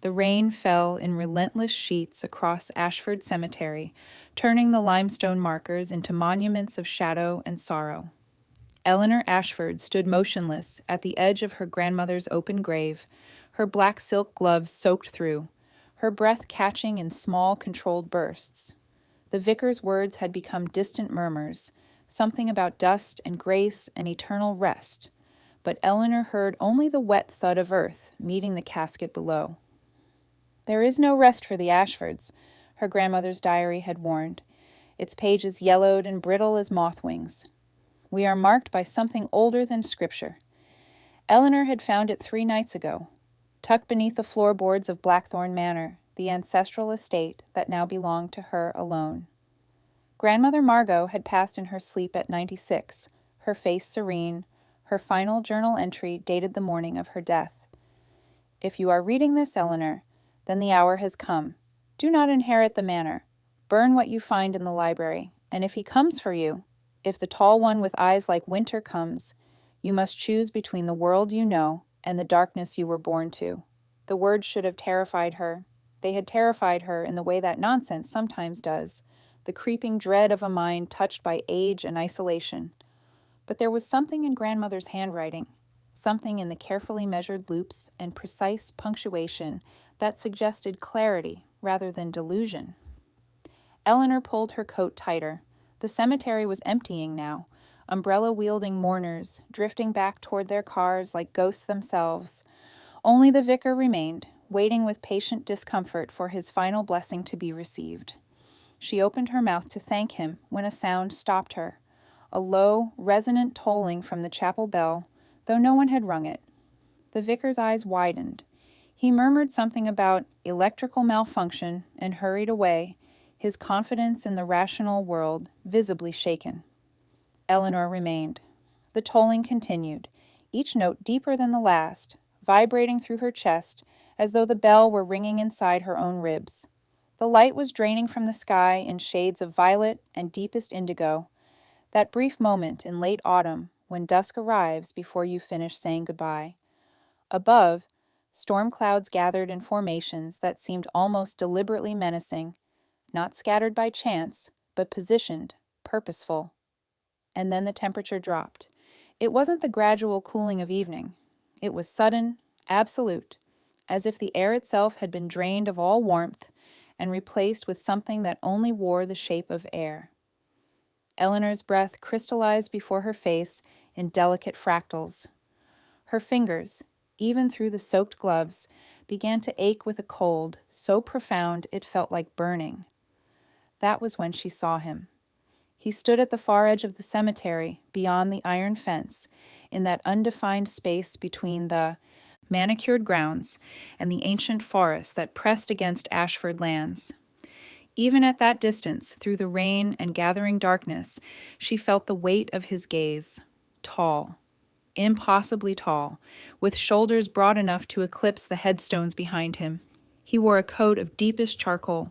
The rain fell in relentless sheets across Ashford Cemetery, turning the limestone markers into monuments of shadow and sorrow. Eleanor Ashford stood motionless at the edge of her grandmother's open grave, her black silk gloves soaked through, her breath catching in small, controlled bursts. The vicar's words had become distant murmurs, something about dust and grace and eternal rest, but Eleanor heard only the wet thud of earth meeting the casket below. "There is no rest for the Ashfords," her grandmother's diary had warned, its pages yellowed and brittle as moth wings. "We are marked by something older than Scripture." Eleanor had found it 3 nights ago, tucked beneath the floorboards of Blackthorn Manor, the ancestral estate that now belonged to her alone. Grandmother Margot had passed in her sleep at 96, her face serene, her final journal entry dated the morning of her death. "If you are reading this, Eleanor, then the hour has come. Do not inherit the manor. Burn what you find in the library, and if he comes for you, if the tall one with eyes like winter comes, you must choose between the world you know and the darkness you were born to." The words should have terrified her. They had terrified her in the way that nonsense sometimes does, the creeping dread of a mind touched by age and isolation. But there was something in grandmother's handwriting, something in the carefully measured loops and precise punctuation that suggested clarity rather than delusion. Eleanor pulled her coat tighter. The cemetery was emptying now, umbrella-wielding mourners drifting back toward their cars like ghosts themselves. Only the vicar remained, waiting with patient discomfort for his final blessing to be received. She opened her mouth to thank him when a sound stopped her, a low, resonant tolling from the chapel bell, though no one had rung it. The vicar's eyes widened. He murmured something about electrical malfunction and hurried away, his confidence in the rational world visibly shaken. Eleanor remained. The tolling continued, each note deeper than the last, vibrating through her chest as though the bell were ringing inside her own ribs. The light was draining from the sky in shades of violet and deepest indigo, that brief moment in late autumn when dusk arrives before you finish saying goodbye. Above, storm clouds gathered in formations that seemed almost deliberately menacing, not scattered by chance, but positioned, purposeful. And then the temperature dropped. It wasn't the gradual cooling of evening. It was sudden, absolute, as if the air itself had been drained of all warmth and replaced with something that only wore the shape of air. Eleanor's breath crystallized before her face in delicate fractals. Her fingers, even through the soaked gloves, began to ache with a cold so profound it felt like burning. That was when she saw him. He stood at the far edge of the cemetery, beyond the iron fence, in that undefined space between the manicured grounds and the ancient forest that pressed against Ashford lands. Even at that distance, through the rain and gathering darkness, she felt the weight of his gaze. Tall, impossibly tall, with shoulders broad enough to eclipse the headstones behind him. He wore a coat of deepest charcoal,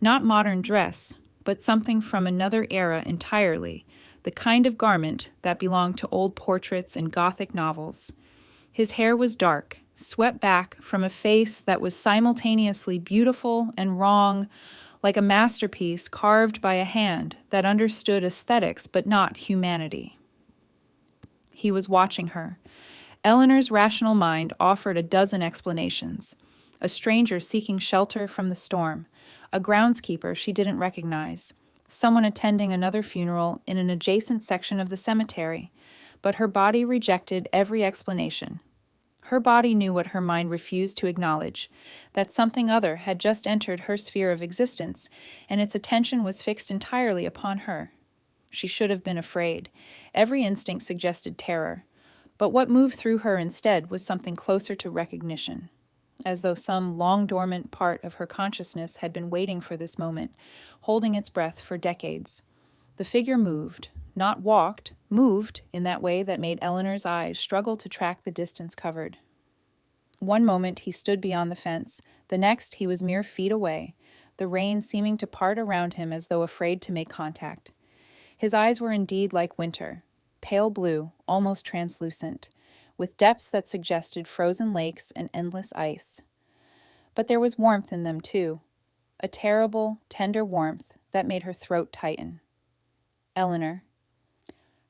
not modern dress, but something from another era entirely, the kind of garment that belonged to old portraits and Gothic novels. His hair was dark, swept back from a face that was simultaneously beautiful and wrong, like a masterpiece carved by a hand that understood aesthetics but not humanity. He was watching her. Eleanor's rational mind offered a dozen explanations. A stranger seeking shelter from the storm, a groundskeeper she didn't recognize, someone attending another funeral in an adjacent section of the cemetery, but her body rejected every explanation. Her body knew what her mind refused to acknowledge, that something other had just entered her sphere of existence, and its attention was fixed entirely upon her. She should have been afraid. Every instinct suggested terror, but what moved through her instead was something closer to recognition, as though some long-dormant part of her consciousness had been waiting for this moment, holding its breath for decades. The figure moved, not walked, moved in that way that made Eleanor's eyes struggle to track the distance covered. One moment he stood beyond the fence, the next he was mere feet away, the rain seeming to part around him as though afraid to make contact. His eyes were indeed like winter, pale blue, almost translucent, with depths that suggested frozen lakes and endless ice. But there was warmth in them, too. A terrible, tender warmth that made her throat tighten. Eleanor.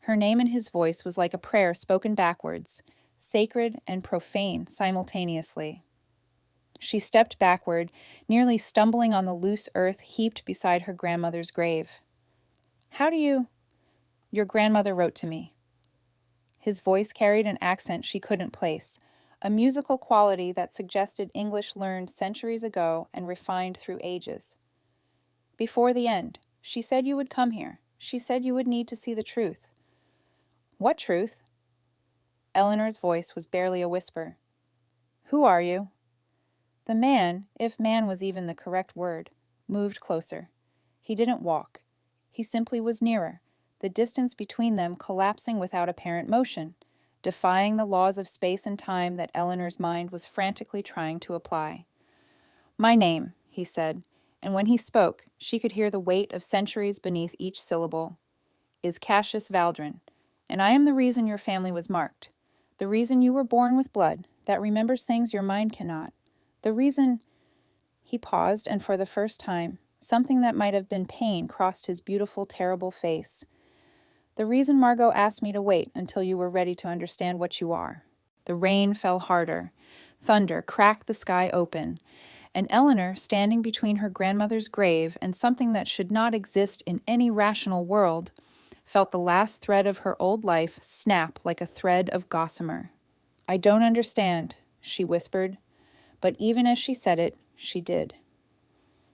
Her name in his voice was like a prayer spoken backwards, sacred and profane simultaneously. She stepped backward, nearly stumbling on the loose earth heaped beside her grandmother's grave. How do you... Your grandmother wrote to me. His voice carried an accent she couldn't place, a musical quality that suggested English learned centuries ago and refined through ages. Before the end, she said you would come here. She said you would need to see the truth. What truth? Eleanor's voice was barely a whisper. Who are you? The man, if man was even the correct word, moved closer. He didn't walk. He simply was nearer, the distance between them collapsing without apparent motion, defying the laws of space and time that Eleanor's mind was frantically trying to apply. My name, he said, and when he spoke, she could hear the weight of centuries beneath each syllable, is Cassius Valdrin, and I am the reason your family was marked, the reason you were born with blood that remembers things your mind cannot, the reason... He paused, and for the first time, something that might have been pain crossed his beautiful, terrible face. The reason Margot asked me to wait until you were ready to understand what you are. The rain fell harder. Thunder cracked the sky open. And Eleanor, standing between her grandmother's grave and something that should not exist in any rational world, felt the last thread of her old life snap like a thread of gossamer. I don't understand, she whispered. But even as she said it, she did.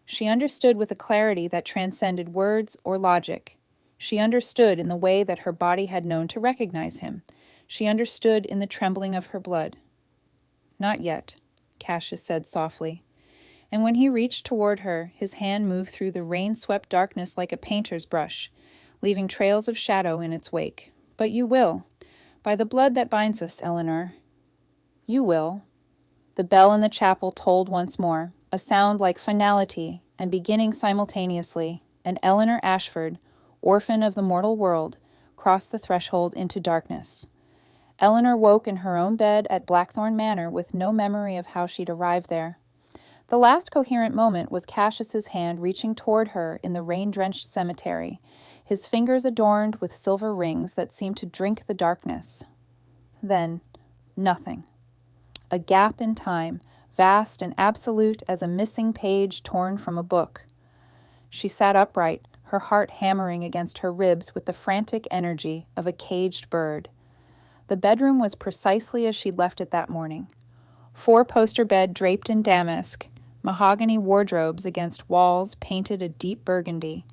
She understood with a clarity that transcended words or logic. She understood in the way that her body had known to recognize him. She understood in the trembling of her blood. Not yet, Cassius said softly. And when he reached toward her, his hand moved through the rain-swept darkness like a painter's brush, leaving trails of shadow in its wake. But you will. By the blood that binds us, Eleanor. You will. The bell in the chapel tolled once more, a sound like finality and beginning simultaneously, and Eleanor Ashford, orphan of the mortal world, crossed the threshold into darkness. Eleanor woke in her own bed at Blackthorn Manor with no memory of how she'd arrived there. The last coherent moment was Cassius's hand reaching toward her in the rain-drenched cemetery, his fingers adorned with silver rings that seemed to drink the darkness. Then, nothing. A gap in time, vast and absolute as a missing page torn from a book. She sat upright, her heart hammering against her ribs with the frantic energy of a caged bird. The bedroom was precisely as she'd left it that morning. 4-poster bed draped in damask, mahogany wardrobes against walls painted a deep burgundy,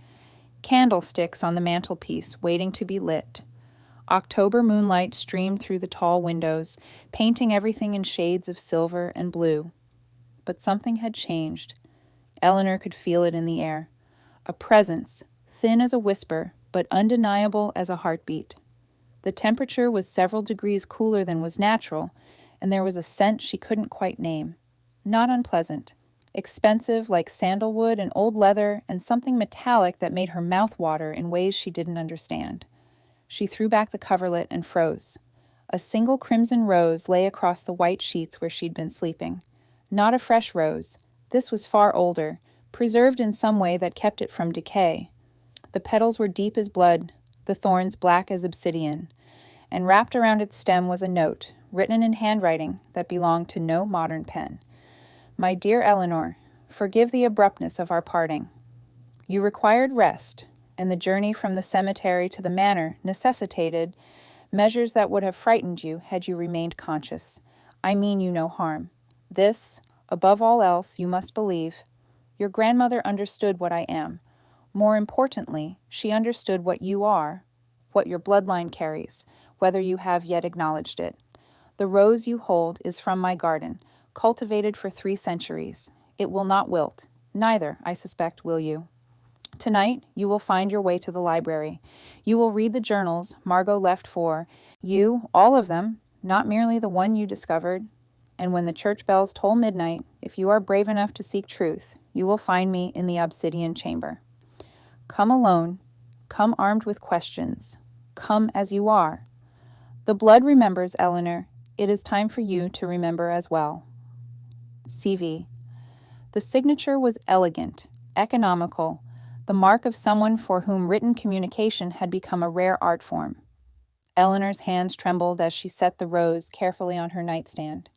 candlesticks on the mantelpiece waiting to be lit. October moonlight streamed through the tall windows, painting everything in shades of silver and blue. But something had changed. Eleanor could feel it in the air. A presence, thin as a whisper, but undeniable as a heartbeat. The temperature was several degrees cooler than was natural, and there was a scent she couldn't quite name. Not unpleasant. Expensive like sandalwood and old leather, and something metallic that made her mouth water in ways she didn't understand. She threw back the coverlet and froze. A single crimson rose lay across the white sheets where she'd been sleeping. Not a fresh rose. This was far older, preserved in some way that kept it from decay. The petals were deep as blood, the thorns black as obsidian, and wrapped around its stem was a note, written in handwriting that belonged to no modern pen. My dear Eleanor, forgive the abruptness of our parting. You required rest, and the journey from the cemetery to the manor necessitated measures that would have frightened you had you remained conscious. I mean you no harm. This, above all else, you must believe. Your grandmother understood what I am. More importantly, she understood what you are, what your bloodline carries, whether you have yet acknowledged it. The rose you hold is from my garden, cultivated for 3 centuries. It will not wilt. Neither, I suspect, will you. Tonight, you will find your way to the library. You will read the journals Margot left for you, all of them, not merely the one you discovered. And when the church bells toll midnight, if you are brave enough to seek truth, you will find me in the obsidian chamber. Come alone. Come armed with questions. Come as you are. The blood remembers, Eleanor. It is time for you to remember as well. CV. The signature was elegant, economical, the mark of someone for whom written communication had become a rare art form. Eleanor's hands trembled as she set the rose carefully on her nightstand.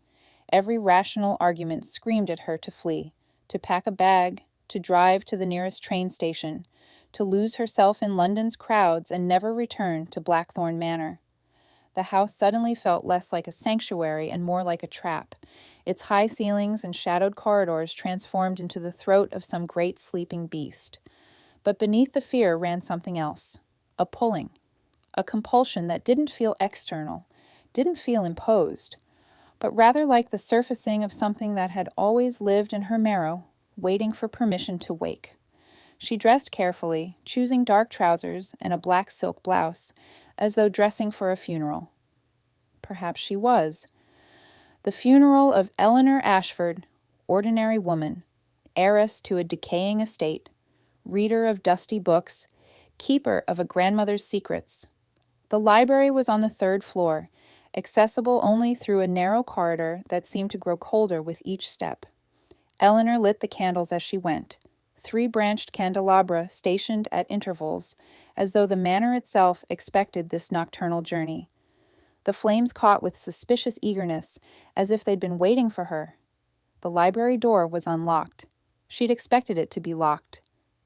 Every rational argument screamed at her to flee, to pack a bag, to drive to the nearest train station, to lose herself in London's crowds and never return to Blackthorn Manor. The house suddenly felt less like a sanctuary and more like a trap, its high ceilings and shadowed corridors transformed into the throat of some great sleeping beast. But beneath the fear ran something else, a pulling, a compulsion that didn't feel external, didn't feel imposed, but rather like the surfacing of something that had always lived in her marrow, waiting for permission to wake. She dressed carefully, choosing dark trousers and a black silk blouse, as though dressing for a funeral. Perhaps she was. The funeral of Eleanor Ashford, ordinary woman, heiress to a decaying estate, reader of dusty books, keeper of a grandmother's secrets. The library was on the 3rd floor, accessible only through a narrow corridor that seemed to grow colder with each step. Eleanor lit the candles as she went, 3-branched candelabra stationed at intervals, as though the manor itself expected this nocturnal journey. The flames caught with suspicious eagerness, as if they'd been waiting for her. The library door was unlocked. She'd expected it to be locked.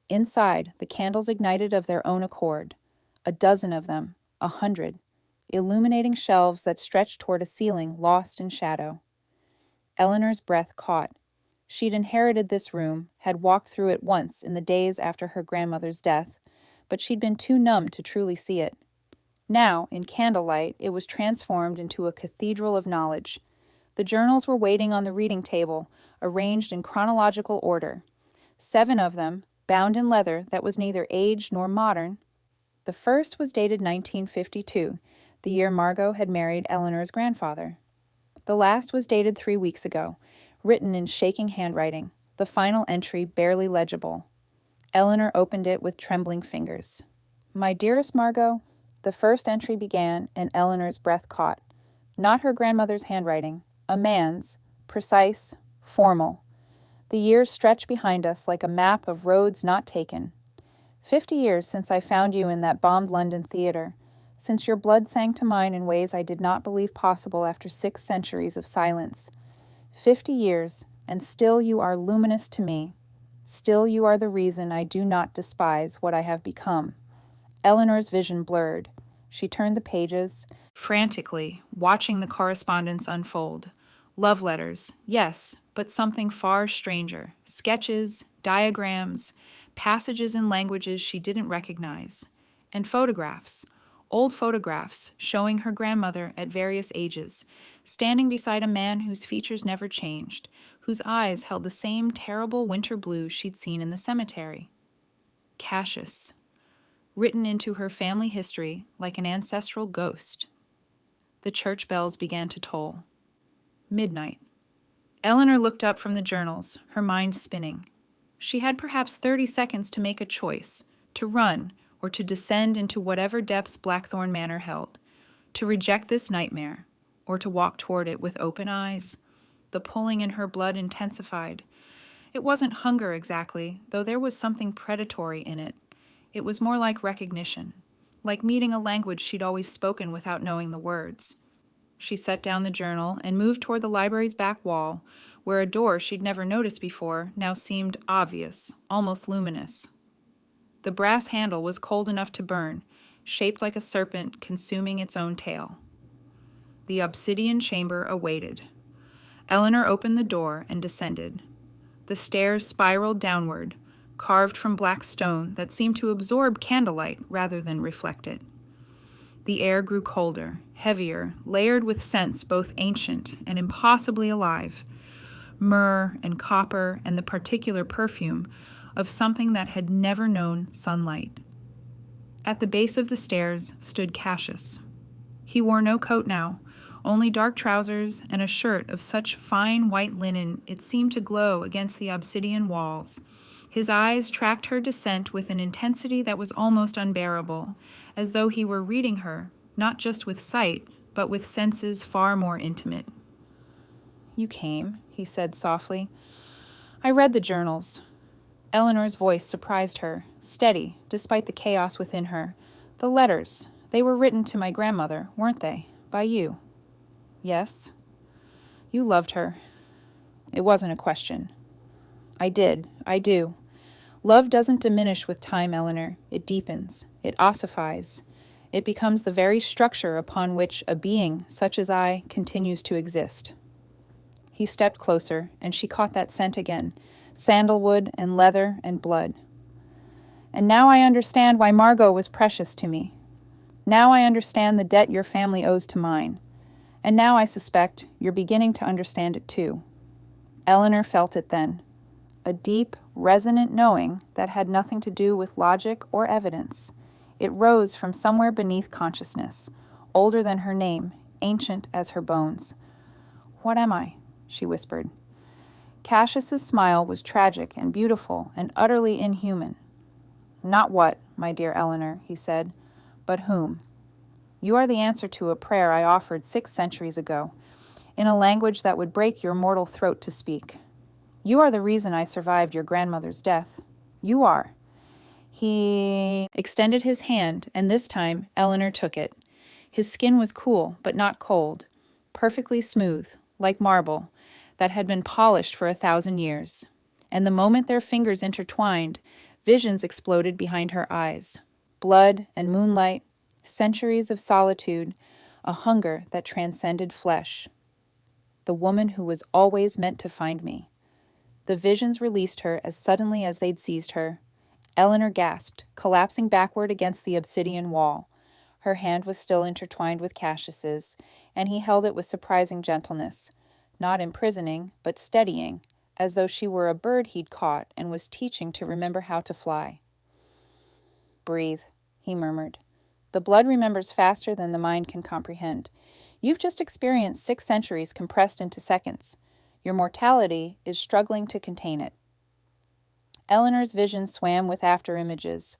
Inside, the candles ignited of their own accord. A dozen of them, 100, illuminating shelves that stretched toward a ceiling lost in shadow. Eleanor's breath caught. She'd inherited this room, had walked through it once in the days after her grandmother's death, but she'd been too numb to truly see it. Now, in candlelight, it was transformed into a cathedral of knowledge. The journals were waiting on the reading table, arranged in chronological order. 7 of them, bound in leather that was neither aged nor modern. The first was dated 1952, the year Margot had married Eleanor's grandfather. The last was dated 3 weeks ago, written in shaking handwriting, the final entry barely legible. Eleanor opened it with trembling fingers. "My dearest Margot," the first entry began, and Eleanor's breath caught. Not her grandmother's handwriting, a man's, precise, formal. The years stretch behind us like a map of roads not taken. 50 years since I found you in that bombed London theater, since your blood sang to mine in ways I did not believe possible after 6 centuries of silence. 50 years, and still you are luminous to me. Still you are the reason I do not despise what I have become. Eleanor's vision blurred. She turned the pages, frantically, watching the correspondence unfold. Love letters, yes, but something far stranger. Sketches, diagrams, passages in languages she didn't recognize. And photographs, old photographs showing her grandmother at various ages, standing beside a man whose features never changed, whose eyes held the same terrible winter blue she'd seen in the cemetery. Cassius, written into her family history like an ancestral ghost. The church bells began to toll. Midnight. Eleanor looked up from the journals, her mind spinning. She had perhaps 30 seconds to make a choice, to run, or to descend into whatever depths Blackthorn Manor held, to reject this nightmare, or to walk toward it with open eyes. The pulling in her blood intensified. It wasn't hunger exactly, though there was something predatory in it. It was more like recognition, like meeting a language she'd always spoken without knowing the words. She set down the journal and moved toward the library's back wall, where a door she'd never noticed before now seemed obvious, almost luminous. The brass handle was cold enough to burn, shaped like a serpent consuming its own tail. The obsidian chamber awaited. Eleanor opened the door and descended. The stairs spiraled downward, carved from black stone that seemed to absorb candlelight rather than reflect it. The air grew colder, heavier, layered with scents both ancient and impossibly alive, myrrh and copper and the particular perfume of something that had never known sunlight. At the base of the stairs stood Cassius. He wore no coat now, only dark trousers and a shirt of such fine white linen it seemed to glow against the obsidian walls. His eyes tracked her descent with an intensity that was almost unbearable, as though he were reading her, not just with sight, but with senses far more intimate. "You came," he said softly. I read the journals. Eleanor's voice surprised her, steady, despite the chaos within her. The letters, they were written to my grandmother, weren't they? By you. Yes. You loved her. It wasn't a question. I did. I do. Love doesn't diminish with time, Eleanor. It deepens. It ossifies. It becomes the very structure upon which a being such as I continues to exist. He stepped closer, and she caught that scent again, sandalwood and leather and blood. And now I understand why Margot was precious to me. Now I understand the debt your family owes to mine. And now I suspect you're beginning to understand it too. Eleanor felt it then. A deep, resonant knowing that had nothing to do with logic or evidence. It rose from somewhere beneath consciousness, older than her name, ancient as her bones. What am I? She whispered. Cassius's smile was tragic and beautiful and utterly inhuman. Not what, my dear Eleanor, he said, but whom. You are the answer to a prayer I offered 6 centuries ago, in a language that would break your mortal throat to speak. You are the reason I survived your grandmother's death. You are. He extended his hand, and this time Eleanor took it. His skin was cool, but not cold, perfectly smooth, like marble, that had been polished for 1,000 years. And the moment their fingers intertwined, visions exploded behind her eyes. Blood and moonlight, centuries of solitude, a hunger that transcended flesh. The woman who was always meant to find me. The visions released her as suddenly as they'd seized her. Eleanor gasped, collapsing backward against the obsidian wall. Her hand was still intertwined with Cassius's, and he held it with surprising gentleness, not imprisoning, but steadying, as though she were a bird he'd caught and was teaching to remember how to fly. Breathe, he murmured. The blood remembers faster than the mind can comprehend. You've just experienced 6 centuries compressed into seconds. Your mortality is struggling to contain it. Eleanor's vision swam with after-images.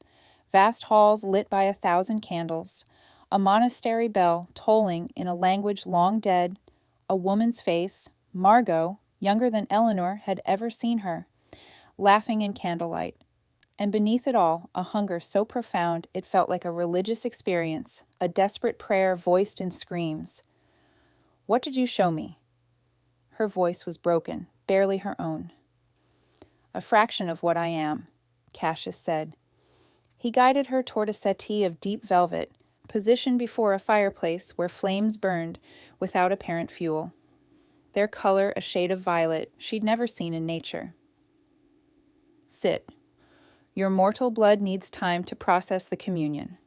Vast halls lit by 1,000 candles, a monastery bell tolling in a language long dead, a woman's face, Margot, younger than Eleanor had ever seen her, laughing in candlelight. And beneath it all, a hunger so profound it felt like a religious experience, a desperate prayer voiced in screams. What did you show me? Her voice was broken, barely her own. A fraction of what I am, Cassius said. He guided her toward a settee of deep velvet, positioned before a fireplace where flames burned without apparent fuel. Their color a shade of violet she'd never seen in nature. Sit. Your mortal blood needs time to process the communion.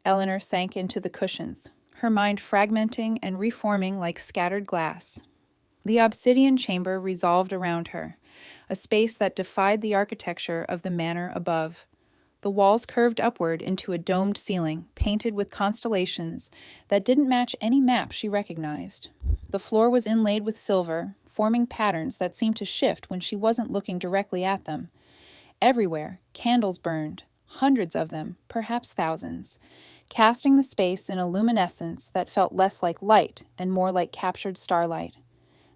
Eleanor sank into the cushions, her mind fragmenting and reforming like scattered glass. The obsidian chamber resolved around her, a space that defied the architecture of the manor above. The walls curved upward into a domed ceiling, painted with constellations that didn't match any map she recognized. The floor was inlaid with silver, forming patterns that seemed to shift when she wasn't looking directly at them. Everywhere, candles burned, hundreds of them, perhaps thousands, casting the space in a luminescence that felt less like light and more like captured starlight.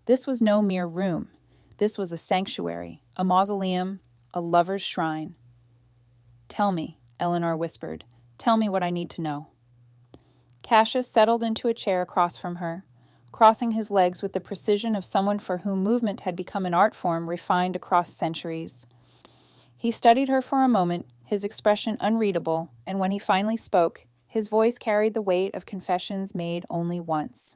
This was no mere room. This was a sanctuary, a mausoleum, a lover's shrine. Tell me, Eleanor whispered. Tell me what I need to know. Cassius settled into a chair across from her, crossing his legs with the precision of someone for whom movement had become an art form refined across centuries. He studied her for a moment, his expression unreadable, and when he finally spoke, his voice carried the weight of confessions made only once.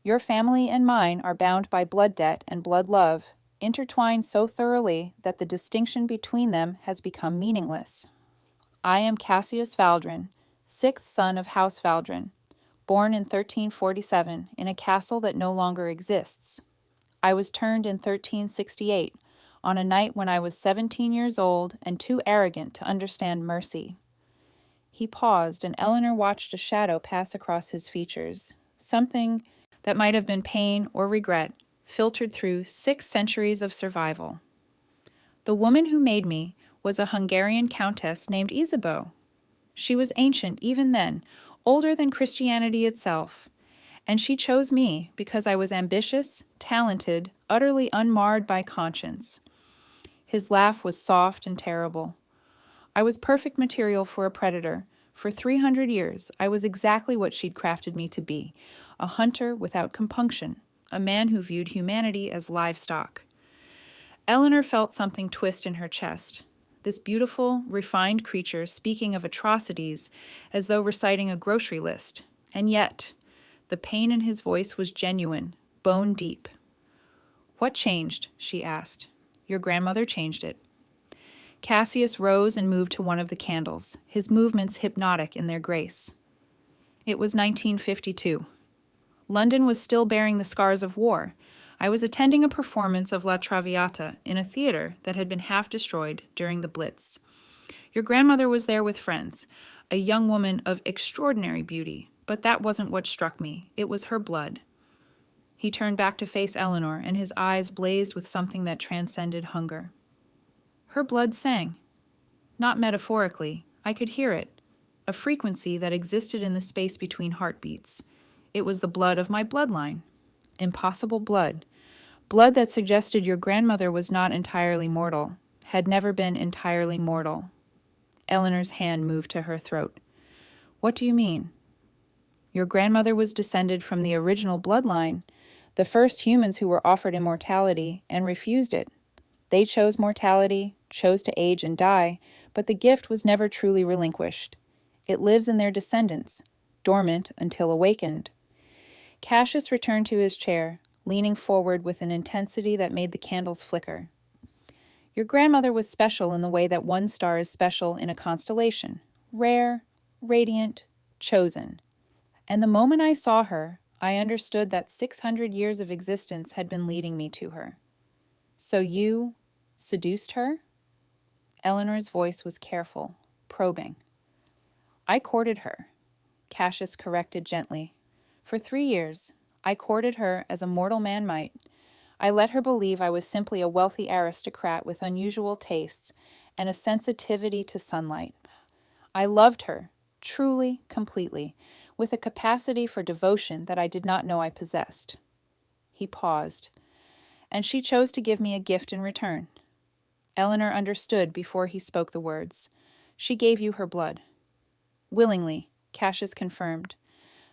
Your family and mine are bound by blood debt and blood love, intertwined so thoroughly that the distinction between them has become meaningless. I am Cassius Valdrin, 6th son of House Valdrin, born in 1347 in a castle that no longer exists. I was turned in 1368, on a night when I was 17 years old and too arrogant to understand mercy. He paused, and Eleanor watched a shadow pass across his features, something that might have been pain or regret, filtered through 6 centuries of survival. The woman who made me was a Hungarian countess named Isabeau. She was ancient even then, older than Christianity itself, and she chose me because I was ambitious, talented, utterly unmarred by conscience. His laugh was soft and terrible. I was perfect material for a predator. For 300 years, I was exactly what she'd crafted me to be, a hunter without compunction, a man who viewed humanity as livestock. Eleanor felt something twist in her chest. This beautiful, refined creature speaking of atrocities as though reciting a grocery list. And yet, the pain in his voice was genuine, bone deep. "What changed?" she asked. "Your grandmother changed it." Cassius rose and moved to one of the candles, his movements hypnotic in their grace. It was 1952. London was still bearing the scars of war. I was attending a performance of La Traviata in a theater that had been half destroyed during the Blitz. Your grandmother was there with friends, a young woman of extraordinary beauty, but that wasn't what struck me. It was her blood. He turned back to face Eleanor, and his eyes blazed with something that transcended hunger. Her blood sang. Not metaphorically, I could hear it, a frequency that existed in the space between heartbeats. It was the blood of my bloodline. Impossible blood. Blood that suggested your grandmother was not entirely mortal, had never been entirely mortal. Eleanor's hand moved to her throat. What do you mean? Your grandmother was descended from the original bloodline, the first humans who were offered immortality and refused it. They chose mortality, chose to age and die, but the gift was never truly relinquished. It lives in their descendants, dormant until awakened. Cassius returned to his chair, leaning forward with an intensity that made the candles flicker. Your grandmother was special in the way that one star is special in a constellation, rare, radiant, chosen. And the moment I saw her, I understood that 600 years of existence had been leading me to her. So you seduced her? Eleanor's voice was careful, probing. I courted her, Cassius corrected gently. For 3 years, I courted her as a mortal man might. I let her believe I was simply a wealthy aristocrat with unusual tastes and a sensitivity to sunlight. I loved her, truly, completely, with a capacity for devotion that I did not know I possessed. He paused, and she chose to give me a gift in return. Eleanor understood before he spoke the words. She gave you her blood. Willingly, Cassius confirmed.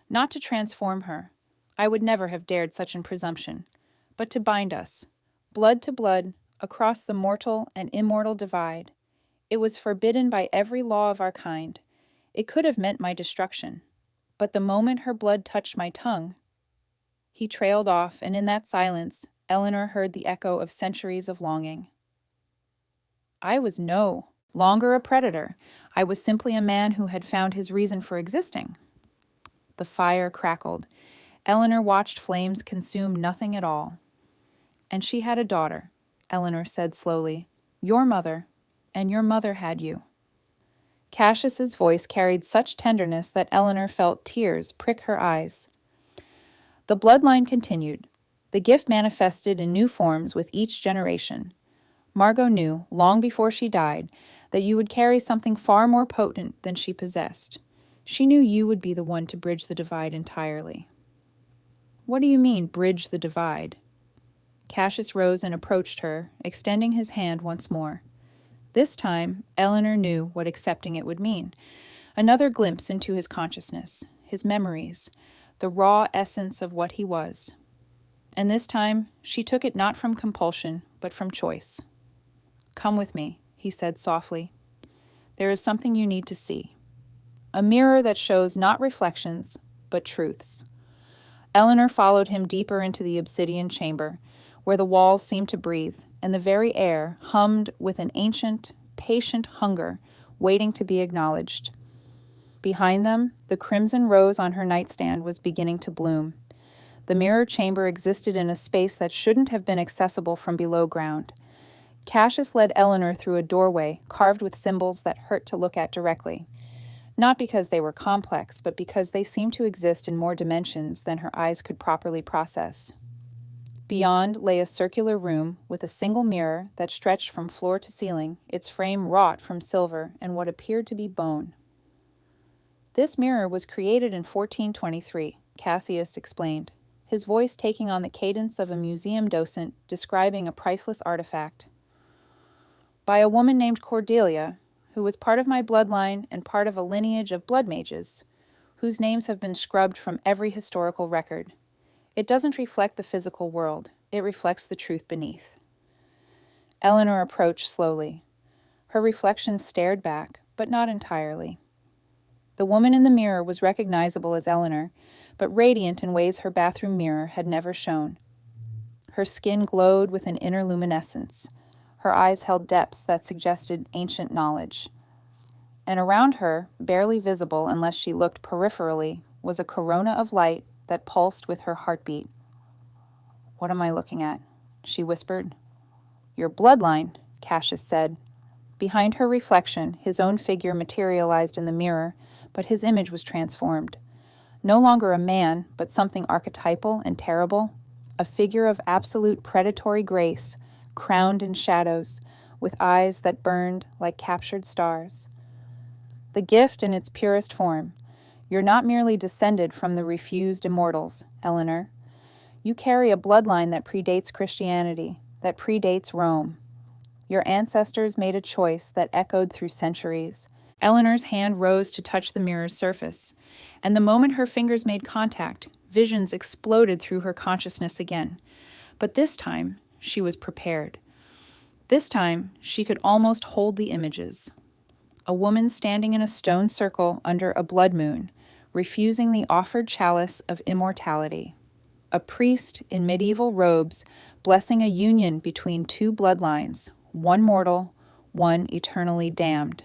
Not to transform her. I would never have dared such an presumption. But to bind us, blood to blood, across the mortal and immortal divide. It was forbidden by every law of our kind. It could have meant my destruction. But the moment her blood touched my tongue, he trailed off, and in that silence, Eleanor heard the echo of centuries of longing. I was no longer a predator. I was simply a man who had found his reason for existing. The fire crackled. Eleanor watched flames consume nothing at all. And she had a daughter, Eleanor said slowly. Your mother, and your mother had you. Cassius's voice carried such tenderness that Eleanor felt tears prick her eyes. The bloodline continued. The gift manifested in new forms with each generation. Margot knew, long before she died, that you would carry something far more potent than she possessed. She knew you would be the one to bridge the divide entirely. What do you mean, bridge the divide? Cassius rose and approached her, extending his hand once more. This time, Eleanor knew what accepting it would mean. Another glimpse into his consciousness, his memories, the raw essence of what he was. And this time, she took it not from compulsion, but from choice. Come with me, he said softly. There is something you need to see. A mirror that shows not reflections, but truths. Eleanor followed him deeper into the obsidian chamber, where the walls seemed to breathe, and the very air hummed with an ancient, patient hunger waiting to be acknowledged. Behind them, the crimson rose on her nightstand was beginning to bloom. The mirror chamber existed in a space that shouldn't have been accessible from below ground. Cassius led Eleanor through a doorway carved with symbols that hurt to look at directly. Not because they were complex, but because they seemed to exist in more dimensions than her eyes could properly process. Beyond lay a circular room with a single mirror that stretched from floor to ceiling, its frame wrought from silver and what appeared to be bone. This mirror was created in 1423, Cassius explained, his voice taking on the cadence of a museum docent describing a priceless artifact. by a woman named Cordelia, who was part of my bloodline and part of a lineage of blood mages, whose names have been scrubbed from every historical record. It doesn't reflect the physical world. It reflects the truth beneath. Eleanor approached slowly. Her reflection stared back, but not entirely. The woman in the mirror was recognizable as Eleanor, but radiant in ways her bathroom mirror had never shown. Her skin glowed with an inner luminescence. Her eyes held depths that suggested ancient knowledge. And around her, barely visible unless she looked peripherally, was a corona of light that pulsed with her heartbeat. "What am I looking at?" she whispered. "Your bloodline," Cassius said. Behind her reflection, his own figure materialized in the mirror, but his image was transformed. No longer a man, but something archetypal and terrible, a figure of absolute predatory grace, crowned in shadows, with eyes that burned like captured stars. The gift in its purest form. You're not merely descended from the refused immortals, Eleanor. You carry a bloodline that predates Christianity, that predates Rome. Your ancestors made a choice that echoed through centuries. Eleanor's hand rose to touch the mirror's surface, and the moment her fingers made contact, visions exploded through her consciousness again. But this time, she was prepared. This time, she could almost hold the images. A woman standing in a stone circle under a blood moon, refusing the offered chalice of immortality. A priest in medieval robes blessing a union between two bloodlines, one mortal, one eternally damned.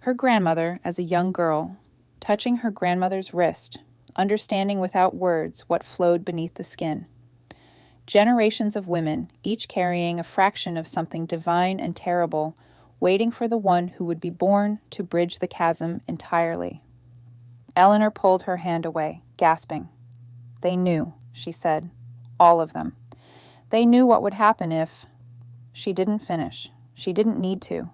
Her grandmother, as a young girl, touching her grandmother's wrist, understanding without words what flowed beneath the skin. Generations of women, each carrying a fraction of something divine and terrible, waiting for the one who would be born to bridge the chasm entirely. Eleanor pulled her hand away, gasping. "They knew," she said. "All of them. They knew what would happen if—" She didn't finish. She didn't need to.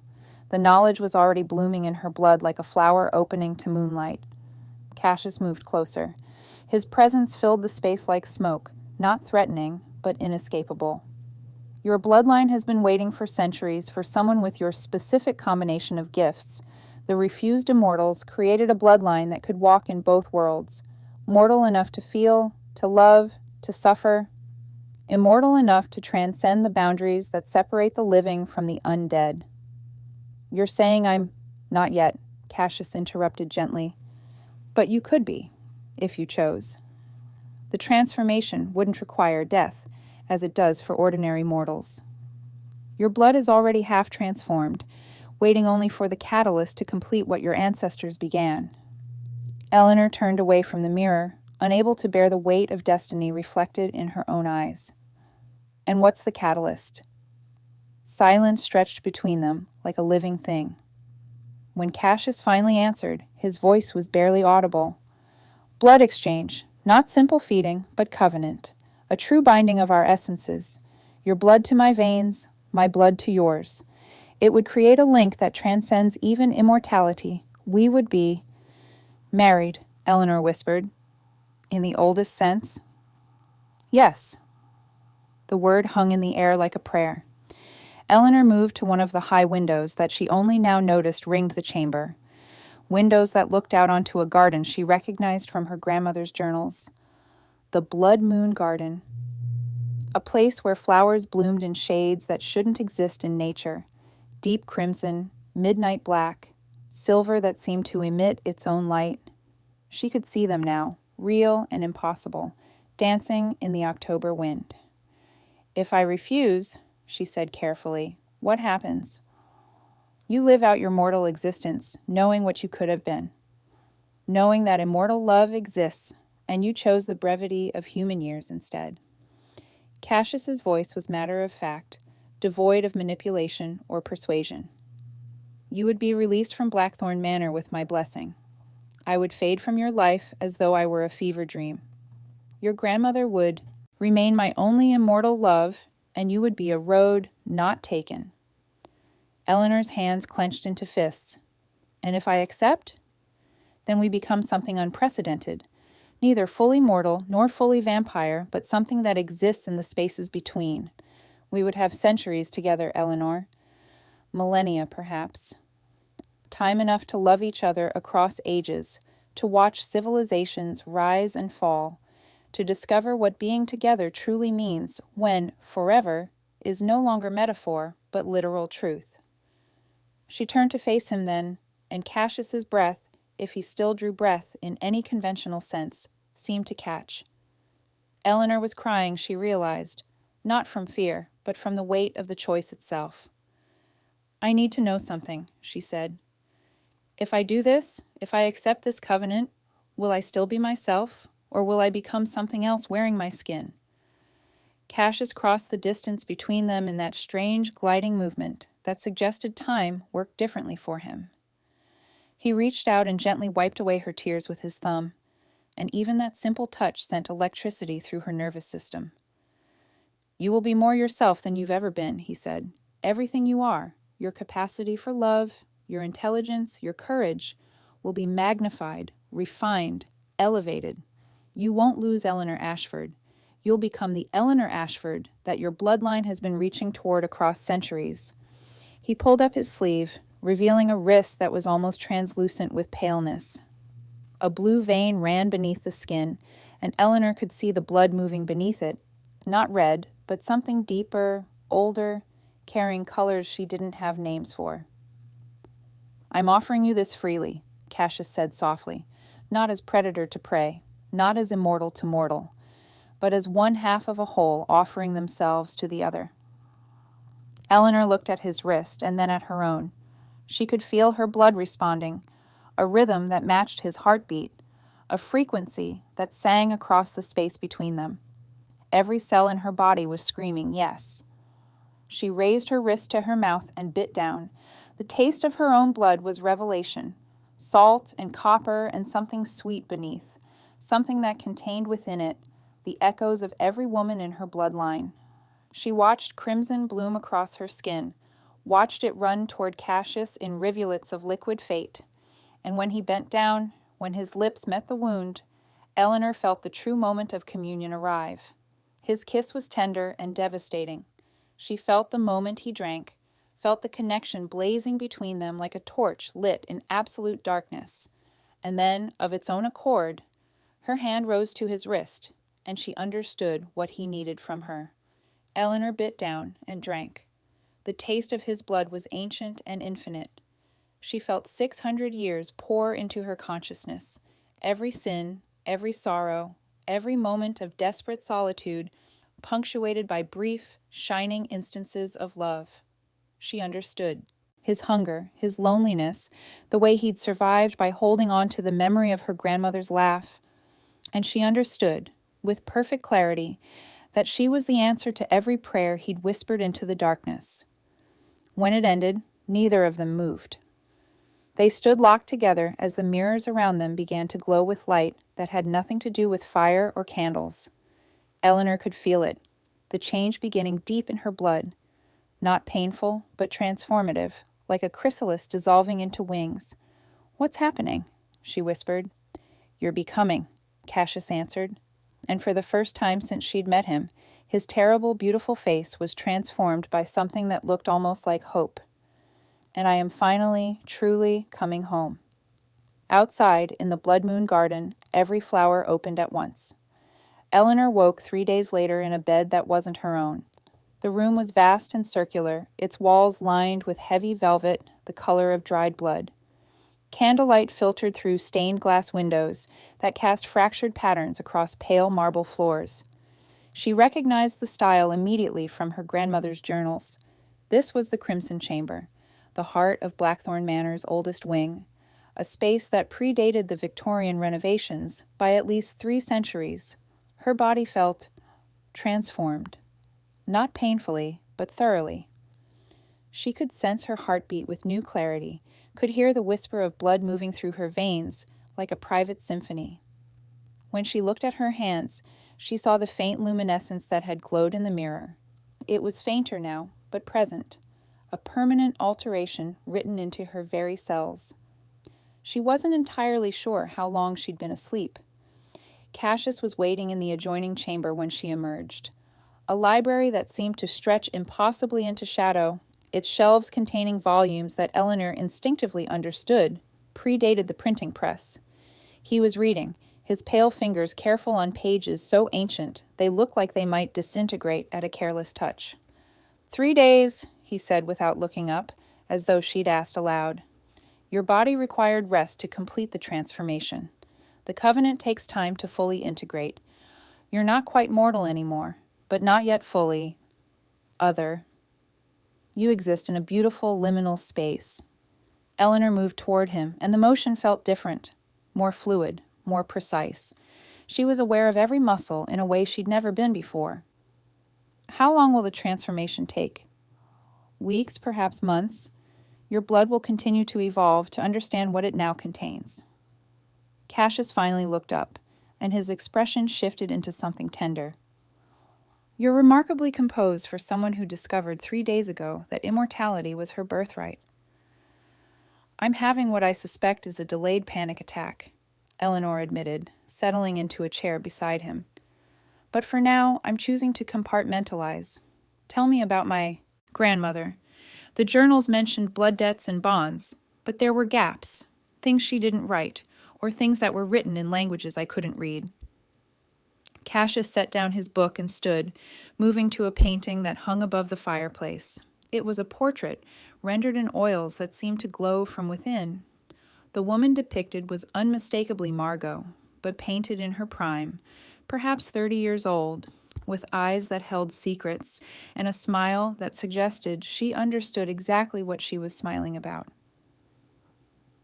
The knowledge was already blooming in her blood like a flower opening to moonlight. Cassius moved closer. His presence filled the space like smoke, not threatening, but inescapable. Your bloodline has been waiting for centuries for someone with your specific combination of gifts. The refused immortals created a bloodline that could walk in both worlds, mortal enough to feel, to love, to suffer, immortal enough to transcend the boundaries that separate the living from the undead. "You're saying I'm—" "Not yet," Cassius interrupted gently. "But you could be, if you chose. The transformation wouldn't require death, as it does for ordinary mortals. Your blood is already half transformed, waiting only for the catalyst to complete what your ancestors began." Eleanor turned away from the mirror, unable to bear the weight of destiny reflected in her own eyes. "And what's the catalyst?" Silence stretched between them like a living thing. When Cassius finally answered, his voice was barely audible. "Blood exchange, not simple feeding, but covenant, a true binding of our essences. Your blood to my veins, my blood to yours. It would create a link that transcends even immortality. We would be—" "Married," Eleanor whispered. "In the oldest sense?" "Yes." The word hung in the air like a prayer. Eleanor moved to one of the high windows that she only now noticed ringed the chamber. Windows that looked out onto a garden she recognized from her grandmother's journals. The Blood Moon Garden. A place where flowers bloomed in shades that shouldn't exist in nature. Deep crimson, midnight black, silver that seemed to emit its own light. She could see them now, real and impossible, dancing in the October wind. "If I refuse," she said carefully, "what happens? You live out your mortal existence, knowing what you could have been. Knowing that immortal love exists, and you chose the brevity of human years instead." Cassius's voice was matter of fact, devoid of manipulation or persuasion. "You would be released from Blackthorn Manor with my blessing. I would fade from your life as though I were a fever dream. Your grandmother would remain my only immortal love, and you would be a road not taken." Eleanor's hands clenched into fists. "And if I accept? Then we become something unprecedented, neither fully mortal nor fully vampire, but something that exists in the spaces between. We would have centuries together, Eleanor. Millennia, perhaps. Time enough to love each other across ages, to watch civilizations rise and fall, to discover what being together truly means when forever is no longer metaphor, but literal truth. She turned to face him then, and Cassius's breath, if he still drew breath in any conventional sense, seemed to catch. Eleanor was crying, she realized, not from fear, but from the weight of the choice itself. "I need to know something," she said. "If I do this, if I accept this covenant, will I still be myself, or will I become something else wearing my skin?" Cassius crossed the distance between them in that strange, gliding movement that suggested time worked differently for him. He reached out and gently wiped away her tears with his thumb, and even that simple touch sent electricity through her nervous system. "You will be more yourself than you've ever been," he said. "Everything you are, your capacity for love, your intelligence, your courage, will be magnified, refined, elevated. You won't lose Eleanor Ashford. You'll become the Eleanor Ashford that your bloodline has been reaching toward across centuries." He pulled up his sleeve, revealing a wrist that was almost translucent with paleness. A blue vein ran beneath the skin, and Eleanor could see the blood moving beneath it. Not red, but something deeper, older, carrying colors she didn't have names for. "I'm offering you this freely," Cassius said softly, "not as predator to prey, not as immortal to mortal, but as one half of a whole offering themselves to the other." Eleanor looked at his wrist and then at her own. She could feel her blood responding, a rhythm that matched his heartbeat, a frequency that sang across the space between them. Every cell in her body was screaming yes. She raised her wrist to her mouth and bit down. The taste of her own blood was revelation, salt and copper and something sweet beneath, something that contained within it the echoes of every woman in her bloodline. She watched crimson bloom across her skin, watched it run toward Cassius in rivulets of liquid fate, and when he bent down, when his lips met the wound, Eleanor felt the true moment of communion arrive. His kiss was tender and devastating. She felt the moment he drank, felt the connection blazing between them like a torch lit in absolute darkness. And then, of its own accord, her hand rose to his wrist, and she understood what he needed from her. Eleanor bit down and drank. The taste of his blood was ancient and infinite. She felt 600 years pour into her consciousness. Every sin, every sorrow, every moment of desperate solitude, punctuated by brief, shining instances of love. She understood. His hunger, his loneliness, the way he'd survived by holding on to the memory of her grandmother's laugh. And she understood, with perfect clarity, that she was the answer to every prayer he'd whispered into the darkness. When it ended, neither of them moved. They stood locked together as the mirrors around them began to glow with light that had nothing to do with fire or candles. Eleanor could feel it, the change beginning deep in her blood, not painful, but transformative, like a chrysalis dissolving into wings. "What's happening?" she whispered. "You're becoming," Cassius answered. And for the first time since she'd met him, his terrible, beautiful face was transformed by something that looked almost like hope. "And I am finally, truly coming home." Outside, in the blood moon garden, every flower opened at once. Eleanor woke 3 days later in a bed that wasn't her own. The room was vast and circular, its walls lined with heavy velvet, the color of dried blood. Candlelight filtered through stained glass windows that cast fractured patterns across pale marble floors. She recognized the style immediately from her grandmother's journals. This was the Crimson Chamber, the heart of Blackthorn Manor's oldest wing, a space that predated the Victorian renovations by at least 3 centuries. Her body felt transformed. Not painfully, but thoroughly. She could sense her heartbeat with new clarity, could hear the whisper of blood moving through her veins like a private symphony. When she looked at her hands, she saw the faint luminescence that had glowed in the mirror. It was fainter now, but present, a permanent alteration written into her very cells. She wasn't entirely sure how long she'd been asleep. Cassius was waiting in the adjoining chamber when she emerged. A library that seemed to stretch impossibly into shadow, Its shelves containing volumes that Eleanor instinctively understood predated the printing press. He was reading, his pale fingers careful on pages so ancient they looked like they might disintegrate at a careless touch. 3 days, he said without looking up, as though she'd asked aloud. Your body required rest to complete the transformation. The covenant takes time to fully integrate. You're not quite mortal anymore, but not yet fully other. You exist in a beautiful liminal space. Eleanor moved toward him, and the motion felt different, more fluid, more precise. She was aware of every muscle in a way she'd never been before. How long will the transformation take? Weeks, perhaps months. Your blood will continue to evolve to understand what it now contains. Cassius finally looked up, and his expression shifted into something tender. You're remarkably composed for someone who discovered 3 days ago that immortality was her birthright. I'm having what I suspect is a delayed panic attack, Eleanor admitted, settling into a chair beside him. But for now, I'm choosing to compartmentalize. Tell me about my grandmother. The journals mentioned blood debts and bonds, but there were gaps, things she didn't write, or things that were written in languages I couldn't read. Cassius set down his book and stood, moving to a painting that hung above the fireplace. It was a portrait, rendered in oils that seemed to glow from within. The woman depicted was unmistakably Margot, but painted in her prime, perhaps 30 years old, with eyes that held secrets and a smile that suggested she understood exactly what she was smiling about.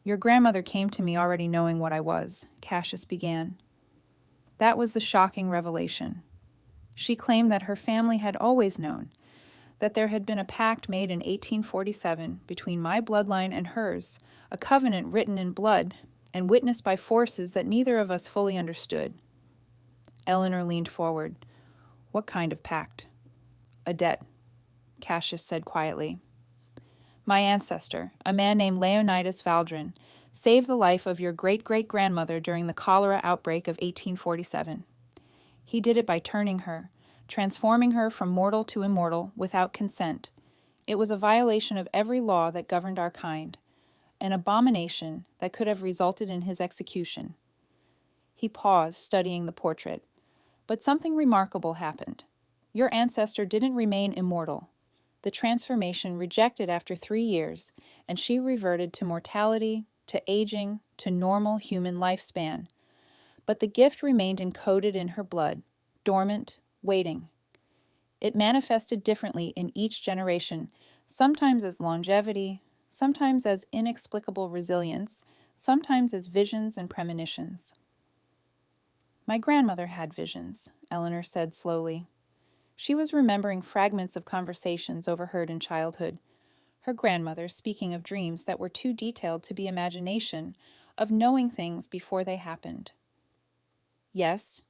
Your grandmother came to me already knowing what I was, Cassius began. That was the shocking revelation. She claimed that her family had always known, that there had been a pact made in 1847 between my bloodline and hers, a covenant written in blood and witnessed by forces that neither of us fully understood. Eleanor leaned forward. What kind of pact? A debt, Cassius said quietly. My ancestor, a man named Leonidas Valdrin, saved the life of your great-great-grandmother during the cholera outbreak of 1847. He did it by turning her, transforming her from mortal to immortal without consent. It was a violation of every law that governed our kind, an abomination that could have resulted in his execution. He paused, studying the portrait. But something remarkable happened. Your ancestor didn't remain immortal. The transformation rejected after 3 years, and she reverted to mortality, to aging, to normal human lifespan. But the gift remained encoded in her blood, dormant, waiting. It manifested differently in each generation, sometimes as longevity, sometimes as inexplicable resilience, sometimes as visions and premonitions. My grandmother had visions, Eleanor said slowly. She was remembering fragments of conversations overheard in childhood. Her grandmother speaking of dreams that were too detailed to be imagination, of knowing things before they happened. Yes,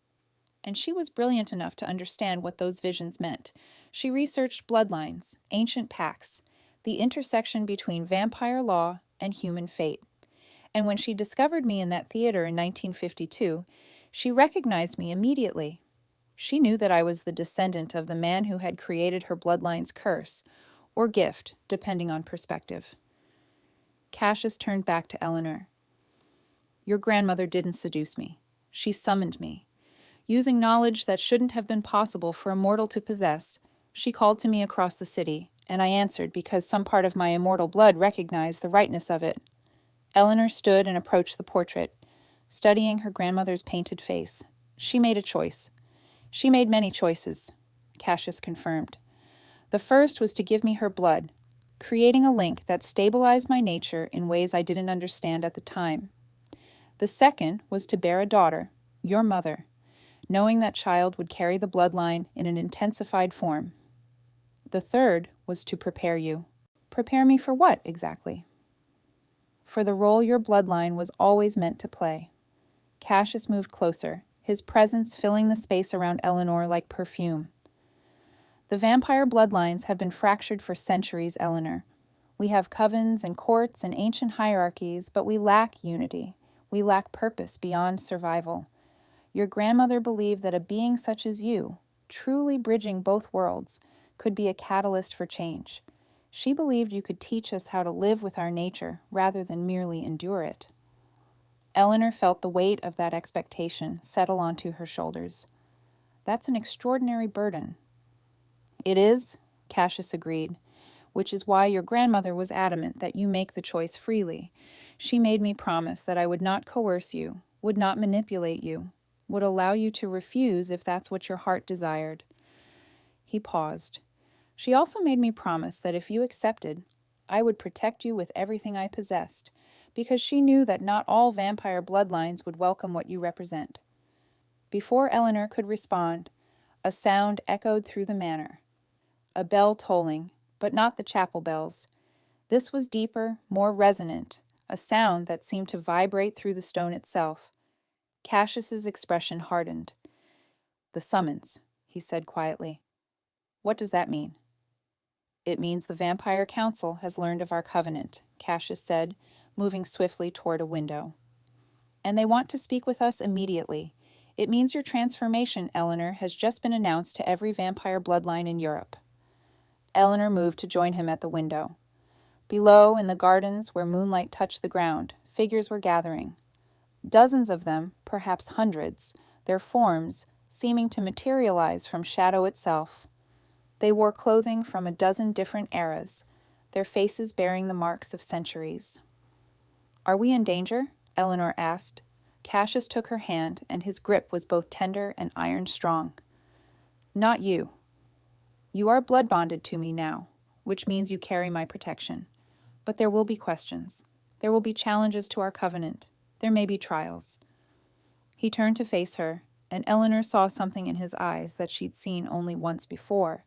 and she was brilliant enough to understand what those visions meant. She researched bloodlines, ancient pacts, the intersection between vampire law and human fate. And when she discovered me in that theater in 1952, she recognized me immediately. She knew that I was the descendant of the man who had created her bloodline's curse, or gift, depending on perspective. Cassius turned back to Eleanor. Your grandmother didn't seduce me. She summoned me. Using knowledge that shouldn't have been possible for a mortal to possess, she called to me across the city, and I answered because some part of my immortal blood recognized the rightness of it. Eleanor stood and approached the portrait, studying her grandmother's painted face. She made a choice. She made many choices, Cassius confirmed. The first was to give me her blood, creating a link that stabilized my nature in ways I didn't understand at the time. The second was to bear a daughter, your mother, knowing that child would carry the bloodline in an intensified form. The third was to prepare you. Prepare me for what, exactly? For the role your bloodline was always meant to play. Cassius moved closer, his presence filling the space around Eleanor like perfume. The vampire bloodlines have been fractured for centuries, Eleanor. We have covens and courts and ancient hierarchies, but we lack unity. We lack purpose beyond survival. Your grandmother believed that a being such as you, truly bridging both worlds, could be a catalyst for change. She believed you could teach us how to live with our nature rather than merely endure it. Eleanor felt the weight of that expectation settle onto her shoulders. That's an extraordinary burden. It is, Cassius agreed, which is why your grandmother was adamant that you make the choice freely. She made me promise that I would not coerce you, would not manipulate you, would allow you to refuse if that's what your heart desired. He paused. She also made me promise that if you accepted, I would protect you with everything I possessed, because she knew that not all vampire bloodlines would welcome what you represent. Before Eleanor could respond, a sound echoed through the manor. A bell tolling, but not the chapel bells. This was deeper, more resonant, a sound that seemed to vibrate through the stone itself. Cassius's expression hardened. "The summons," he said quietly. "What does that mean?" "It means the Vampire Council has learned of our covenant," Cassius said, moving swiftly toward a window. "And they want to speak with us immediately. It means your transformation, Eleanor, has just been announced to every vampire bloodline in Europe." Eleanor moved to join him at the window. Below, in the gardens where moonlight touched the ground, figures were gathering. Dozens of them, perhaps hundreds, their forms seeming to materialize from shadow itself. They wore clothing from a dozen different eras, their faces bearing the marks of centuries. "Are we in danger?" Eleanor asked. Cassius took her hand, and his grip was both tender and iron-strong. "Not you. You are blood bonded to me now, which means you carry my protection. But there will be questions. There will be challenges to our covenant. There may be trials." He turned to face her, and Eleanor saw something in his eyes that she'd seen only once before,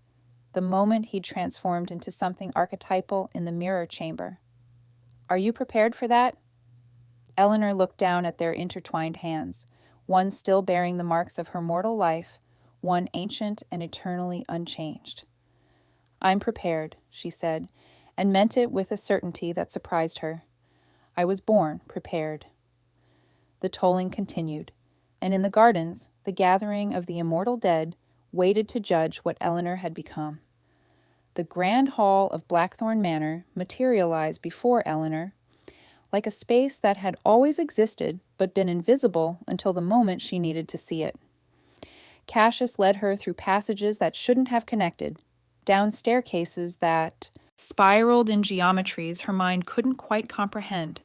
the moment he'd transformed into something archetypal in the mirror chamber. "Are you prepared for that?" Eleanor looked down at their intertwined hands, one still bearing the marks of her mortal life, one ancient and eternally unchanged. "I'm prepared," she said, and meant it with a certainty that surprised her. "I was born prepared." The tolling continued, and in the gardens, the gathering of the immortal dead waited to judge what Eleanor had become. The grand hall of Blackthorn Manor materialized before Eleanor, like a space that had always existed but been invisible until the moment she needed to see it. Cassius led her through passages that shouldn't have connected, down staircases that spiraled in geometries her mind couldn't quite comprehend,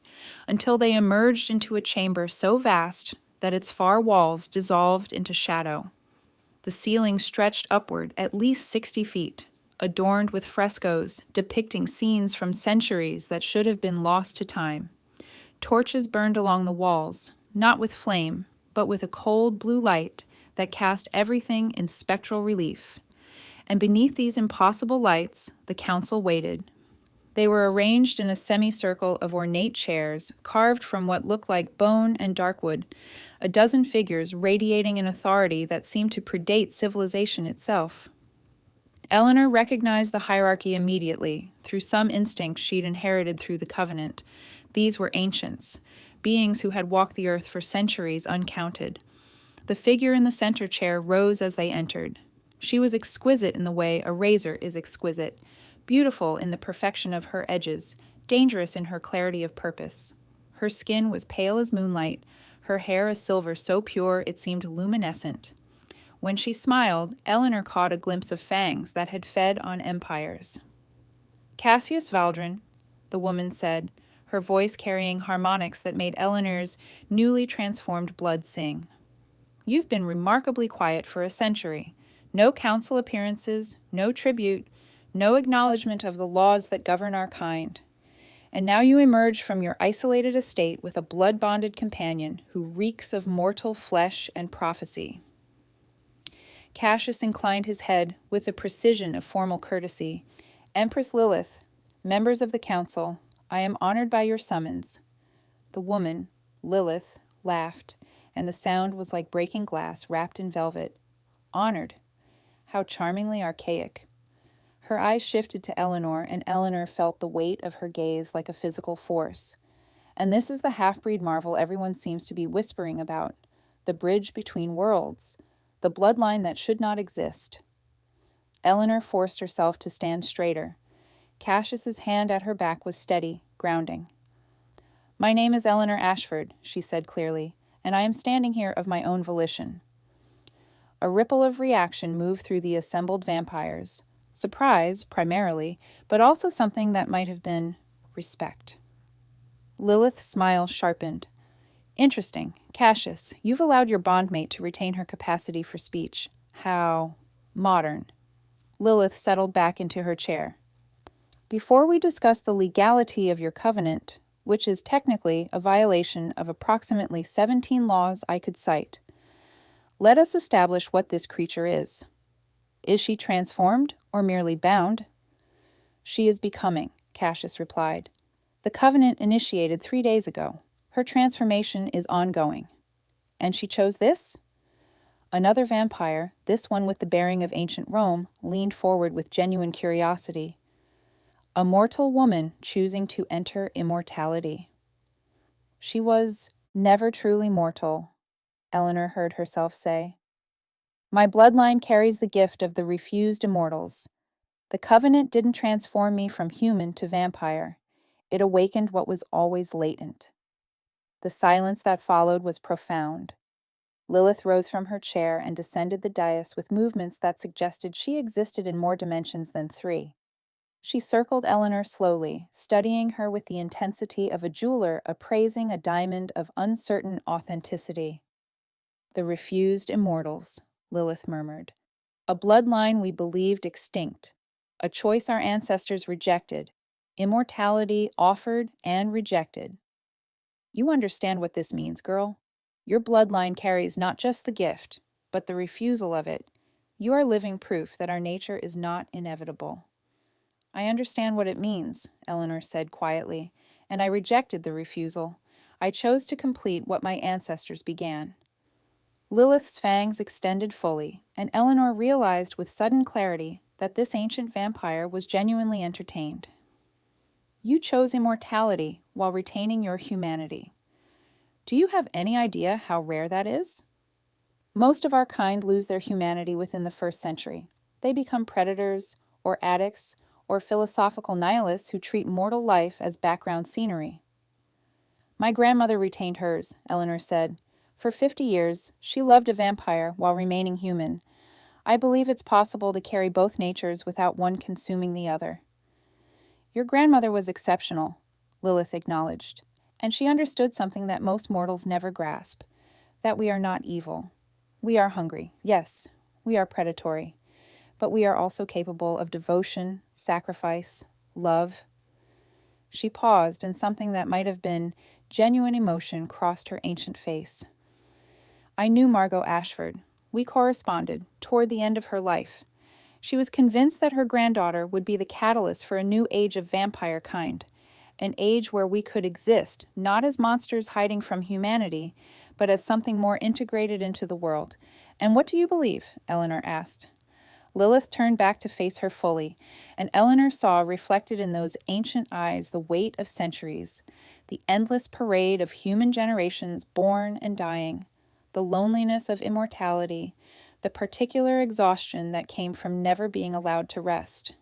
until they emerged into a chamber so vast that its far walls dissolved into shadow. The ceiling stretched upward at least 60 feet, adorned with frescoes depicting scenes from centuries that should have been lost to time. Torches burned along the walls, not with flame, but with a cold blue light that cast everything in spectral relief. And beneath these impossible lights, the council waited. They were arranged in a semicircle of ornate chairs, carved from what looked like bone and darkwood, a dozen figures radiating an authority that seemed to predate civilization itself. Eleanor recognized the hierarchy immediately, through some instinct she'd inherited through the covenant. These were ancients, beings who had walked the earth for centuries uncounted. The figure in the center chair rose as they entered. She was exquisite in the way a razor is exquisite, beautiful in the perfection of her edges, dangerous in her clarity of purpose. Her skin was pale as moonlight, her hair a silver so pure it seemed luminescent. When she smiled, Eleanor caught a glimpse of fangs that had fed on empires. "Cassius Valdrin," the woman said, her voice carrying harmonics that made Eleanor's newly transformed blood sing. "You've been remarkably quiet for a century. No council appearances, no tribute, no acknowledgement of the laws that govern our kind. And now you emerge from your isolated estate with a blood-bonded companion who reeks of mortal flesh and prophecy." Cassius inclined his head with the precision of formal courtesy. "Empress Lilith, members of the council, I am honored by your summons." The woman, Lilith, laughed, and the sound was like breaking glass wrapped in velvet. "Honored? How charmingly archaic." Her eyes shifted to Eleanor, and Eleanor felt the weight of her gaze like a physical force. And this is the half-breed marvel everyone seems to be whispering about, the bridge between worlds, the bloodline that should not exist. Eleanor forced herself to stand straighter. Cassius's hand at her back was steady, grounding. "My name is Eleanor Ashford," she said clearly, "and I am standing here of my own volition." A ripple of reaction moved through the assembled vampires. Surprise, primarily, but also something that might have been respect. Lilith's smile sharpened. "Interesting. Cassius, you've allowed your bondmate to retain her capacity for speech. How modern." Lilith settled back into her chair. "Before we discuss the legality of your covenant, which is technically a violation of approximately 17 laws I could cite, let us establish what this creature is. Is she transformed or merely bound?" "She is becoming," Cassius replied. "The covenant initiated 3 days ago. Her transformation is ongoing." "And she chose this?" Another vampire, this one with the bearing of ancient Rome, leaned forward with genuine curiosity. "A mortal woman choosing to enter immortality." "She was never truly mortal," Eleanor heard herself say. "My bloodline carries the gift of the refused immortals. The covenant didn't transform me from human to vampire. It awakened what was always latent." The silence that followed was profound. Lilith rose from her chair and descended the dais with movements that suggested she existed in more dimensions than 3. She circled Eleanor slowly, studying her with the intensity of a jeweler appraising a diamond of uncertain authenticity. "The refused immortals," Lilith murmured. "A bloodline we believed extinct. A choice our ancestors rejected. Immortality offered and rejected. You understand what this means, girl. Your bloodline carries not just the gift, but the refusal of it. You are living proof that our nature is not inevitable." "I understand what it means," Eleanor said quietly, "and I rejected the refusal. I chose to complete what my ancestors began." Lilith's fangs extended fully, and Eleanor realized with sudden clarity that this ancient vampire was genuinely entertained. "You chose immortality while retaining your humanity. Do you have any idea how rare that is? Most of our kind lose their humanity within the 1st century. They become predators, or addicts, or philosophical nihilists who treat mortal life as background scenery." "My grandmother retained hers," Eleanor said. "For 50 years, she loved a vampire while remaining human. I believe it's possible to carry both natures without one consuming the other." "Your grandmother was exceptional," Lilith acknowledged, "and she understood something that most mortals never grasp, that we are not evil. We are hungry, yes, we are predatory, but we are also capable of devotion, sacrifice, love." She paused, and something that might have been genuine emotion crossed her ancient face. "I knew Margot Ashford. We corresponded, toward the end of her life. She was convinced that her granddaughter would be the catalyst for a new age of vampire kind, an age where we could exist, not as monsters hiding from humanity, but as something more integrated into the world. And what do you believe?" Eleanor asked. Lilith turned back to face her fully, and Eleanor saw reflected in those ancient eyes the weight of centuries, the endless parade of human generations born and dying, the loneliness of immortality, the particular exhaustion that came from never being allowed to rest.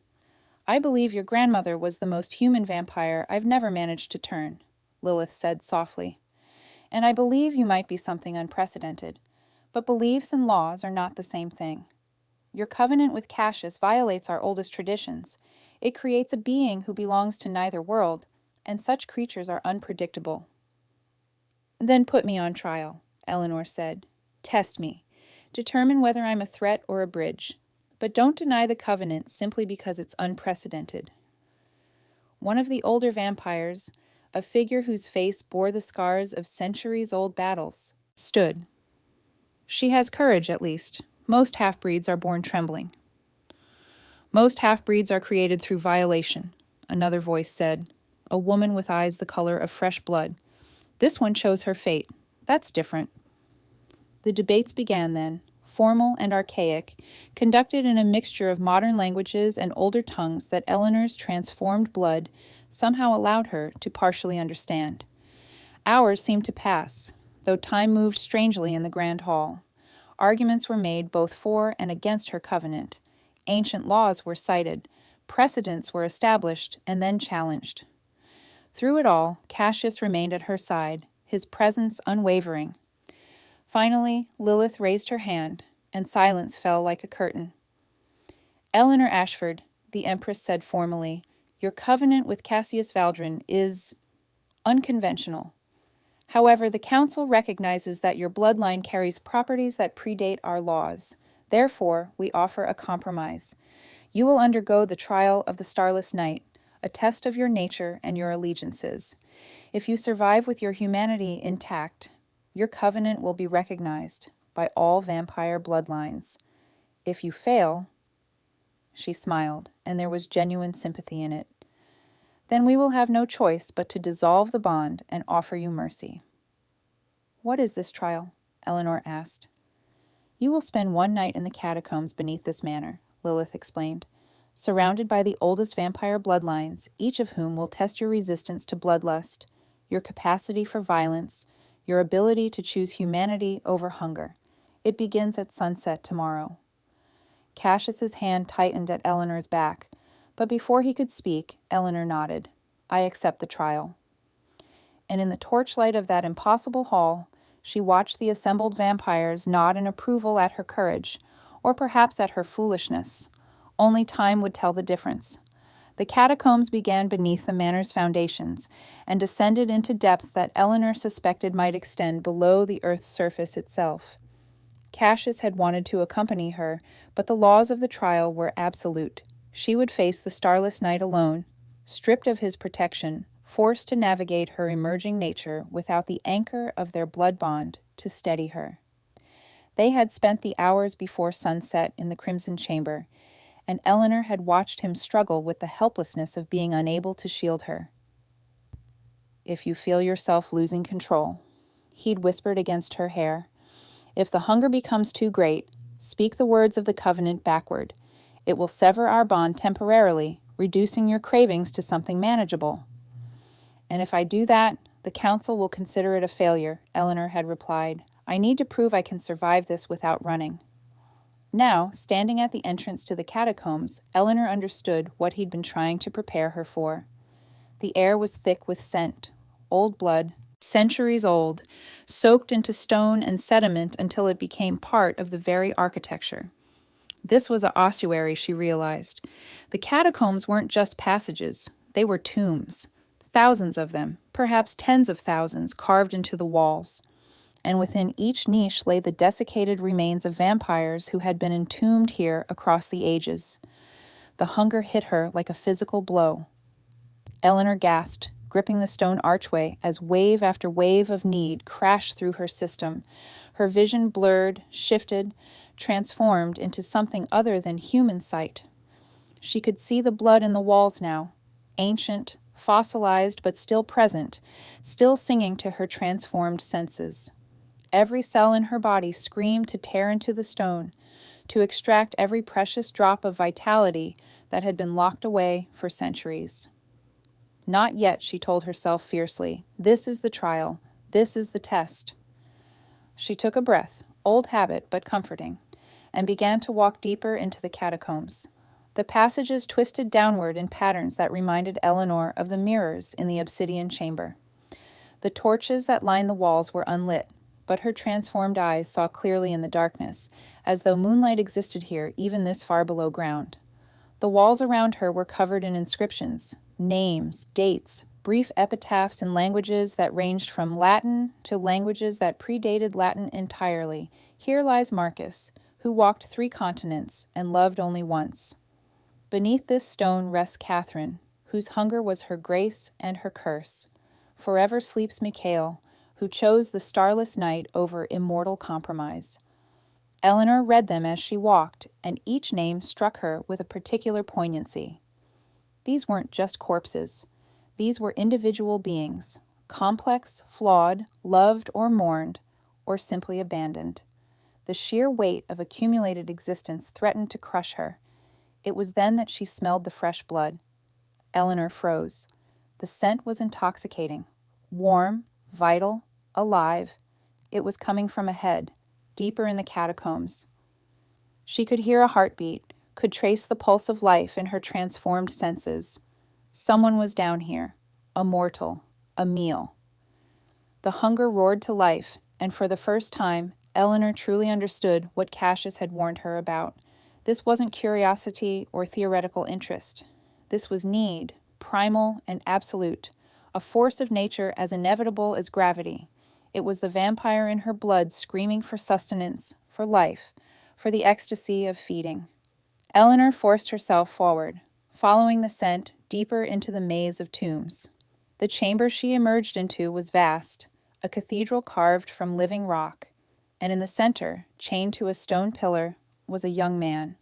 "I believe your grandmother was the most human vampire I've never managed to turn," Lilith said softly. "And I believe you might be something unprecedented, but beliefs and laws are not the same thing. Your covenant with Cassius violates our oldest traditions. It creates a being who belongs to neither world, and such creatures are unpredictable." "Then put me on trial," Eleanor said. "Test me. Determine whether I'm a threat or a bridge. But don't deny the covenant simply because it's unprecedented." One of the older vampires, a figure whose face bore the scars of centuries-old battles, stood. "She has courage, at least. Most half-breeds are born trembling." "Most half-breeds are created through violation," another voice said, a woman with eyes the color of fresh blood. "This one chose her fate. That's different." The debates began then, formal and archaic, conducted in a mixture of modern languages and older tongues that Eleanor's transformed blood somehow allowed her to partially understand. Hours seemed to pass, though time moved strangely in the grand hall. Arguments were made both for and against her covenant. Ancient laws were cited, Precedents were established and then challenged. Through it all, Cassius remained at her side, his presence unwavering. Finally, Lilith raised her hand, and silence fell like a curtain. "Eleanor Ashford," the Empress said formally, "your covenant with Cassius Valdrin is unconventional. However, the Council recognizes that your bloodline carries properties that predate our laws. Therefore, we offer a compromise. You will undergo the trial of the Starless Night, a test of your nature and your allegiances. If you survive with your humanity intact, your covenant will be recognized by all vampire bloodlines. If you fail," she smiled, and there was genuine sympathy in it, "then we will have no choice but to dissolve the bond and offer you mercy." "What is this trial?" Eleanor asked. "You will spend one night in the catacombs beneath this manor," Lilith explained, "surrounded by the oldest vampire bloodlines, each of whom will test your resistance to bloodlust, your capacity for violence, your ability to choose humanity over hunger. It begins at sunset tomorrow." Cassius's hand tightened at Eleanor's back, but before he could speak, Eleanor nodded. "I accept the trial." And in the torchlight of that impossible hall, she watched the assembled vampires nod in approval at her courage, or perhaps at her foolishness. Only time would tell the difference. The catacombs began beneath the manor's foundations and descended into depths that Eleanor suspected might extend below the earth's surface itself. Cassius had wanted to accompany her, but the laws of the trial were absolute. She would face the Starless Night alone, stripped of his protection, forced to navigate her emerging nature without the anchor of their blood bond to steady her. They had spent the hours before sunset in the Crimson Chamber, and Eleanor had watched him struggle with the helplessness of being unable to shield her. "If you feel yourself losing control," he'd whispered against her hair, "if the hunger becomes too great, speak the words of the covenant backward. It will sever our bond temporarily, reducing your cravings to something manageable." "And if I do that, the Council will consider it a failure," Eleanor had replied. "I need to prove I can survive this without running." Now, standing at the entrance to the catacombs, Eleanor understood what he'd been trying to prepare her for. The air was thick with scent, old blood, centuries old, soaked into stone and sediment until it became part of the very architecture. This was an ossuary, she realized. The catacombs weren't just passages, they were tombs. Thousands of them, perhaps tens of thousands, carved into the walls. And within each niche lay the desiccated remains of vampires who had been entombed here across the ages. The hunger hit her like a physical blow. Eleanor gasped, gripping the stone archway as wave after wave of need crashed through her system. Her vision blurred, shifted, transformed into something other than human sight. She could see the blood in the walls now, ancient, fossilized but still present, still singing to her transformed senses. Every cell in her body screamed to tear into the stone, to extract every precious drop of vitality that had been locked away for centuries. "Not yet," she told herself fiercely. "This is the trial. This is the test." She took a breath, old habit but comforting, and began to walk deeper into the catacombs. The passages twisted downward in patterns that reminded Eleanor of the mirrors in the obsidian chamber. The torches that lined the walls were unlit, but her transformed eyes saw clearly in the darkness, as though moonlight existed here even this far below ground. The walls around her were covered in inscriptions, names, dates, brief epitaphs in languages that ranged from Latin to languages that predated Latin entirely. "Here lies Marcus, who walked 3 continents and loved only once. Beneath this stone rests Catherine, whose hunger was her grace and her curse. Forever sleeps Mikhail, who chose the starless night over immortal compromise." Eleanor read them as she walked, and each name struck her with a particular poignancy. These weren't just corpses. These were individual beings, complex, flawed, loved or mourned, or simply abandoned. The sheer weight of accumulated existence threatened to crush her. It was then that she smelled the fresh blood. Eleanor froze. The scent was intoxicating, warm, vital, alive. It was coming from ahead, deeper in the catacombs. She could hear a heartbeat, could trace the pulse of life in her transformed senses. Someone was down here, a mortal, a meal. The hunger roared to life, and for the first time, Eleanor truly understood what Cassius had warned her about. This wasn't curiosity or theoretical interest. This was need, primal and absolute, a force of nature as inevitable as gravity. It was the vampire in her blood screaming for sustenance, for life, for the ecstasy of feeding. Eleanor forced herself forward, following the scent deeper into the maze of tombs. The chamber she emerged into was vast, a cathedral carved from living rock, and in the center, chained to a stone pillar, was a young man.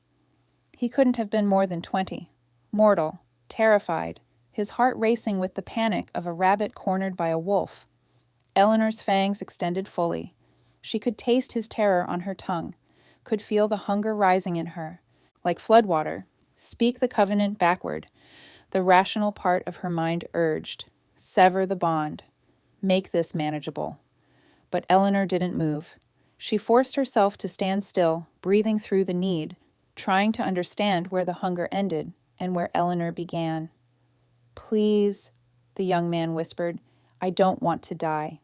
He couldn't have been more than 20, mortal, terrified, his heart racing with the panic of a rabbit cornered by a wolf. Eleanor's fangs extended fully. She could taste his terror on her tongue, could feel the hunger rising in her. Like floodwater, speak the covenant backward. The rational part of her mind urged, sever the bond. Make this manageable. But Eleanor didn't move. She forced herself to stand still, breathing through the need, trying to understand where the hunger ended and where Eleanor began. Please, the young man whispered, I don't want to die.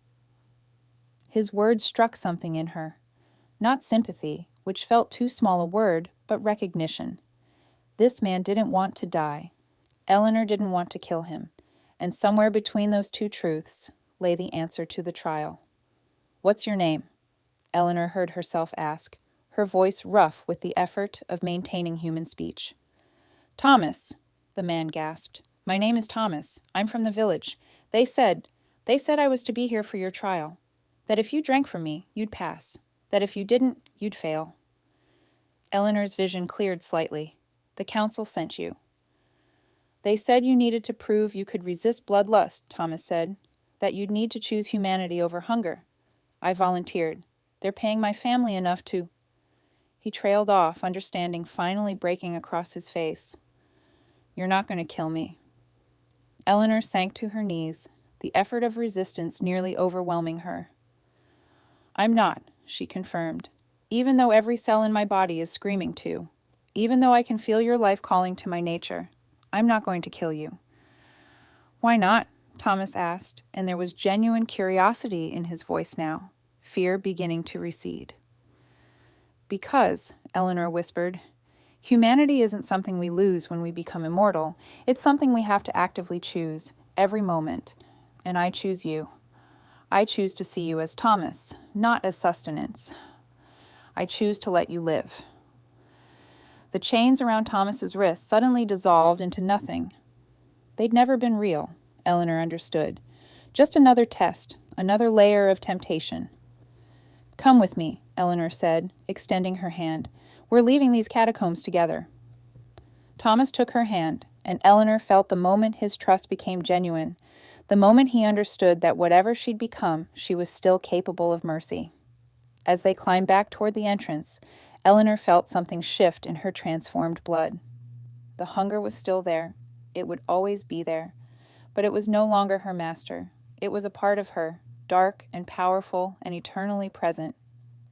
His words struck something in her. Not sympathy, which felt too small a word, but recognition. This man didn't want to die. Eleanor didn't want to kill him. And somewhere between those two truths lay the answer to the trial. What's your name? Eleanor heard herself ask, her voice rough with the effort of maintaining human speech. Thomas, the man gasped. My name is Thomas. I'm from the village. They said I was to be here for your trial. That if you drank from me, you'd pass. That if you didn't, you'd fail. Eleanor's vision cleared slightly. The council sent you. They said you needed to prove you could resist bloodlust, Thomas said. That you'd need to choose humanity over hunger. I volunteered. They're paying my family enough to... He trailed off, understanding finally breaking across his face. You're not going to kill me. Eleanor sank to her knees, the effort of resistance nearly overwhelming her. I'm not, she confirmed, even though every cell in my body is screaming to. Even though I can feel your life calling to my nature. I'm not going to kill you. Why not? Thomas asked, and there was genuine curiosity in his voice now, fear beginning to recede. Because, Eleanor whispered, humanity isn't something we lose when we become immortal. It's something we have to actively choose, every moment. And I choose you. I choose to see you as Thomas, not as sustenance. I choose to let you live. The chains around Thomas's wrists suddenly dissolved into nothing. They'd never been real, Eleanor understood. Just another test, another layer of temptation. Come with me, Eleanor said, extending her hand. We're leaving these catacombs together. Thomas took her hand, and Eleanor felt the moment his trust became genuine, the moment he understood that whatever she'd become, she was still capable of mercy. As they climbed back toward the entrance, Eleanor felt something shift in her transformed blood. The hunger was still there. It would always be there. But it was no longer her master. It was a part of her, dark and powerful and eternally present,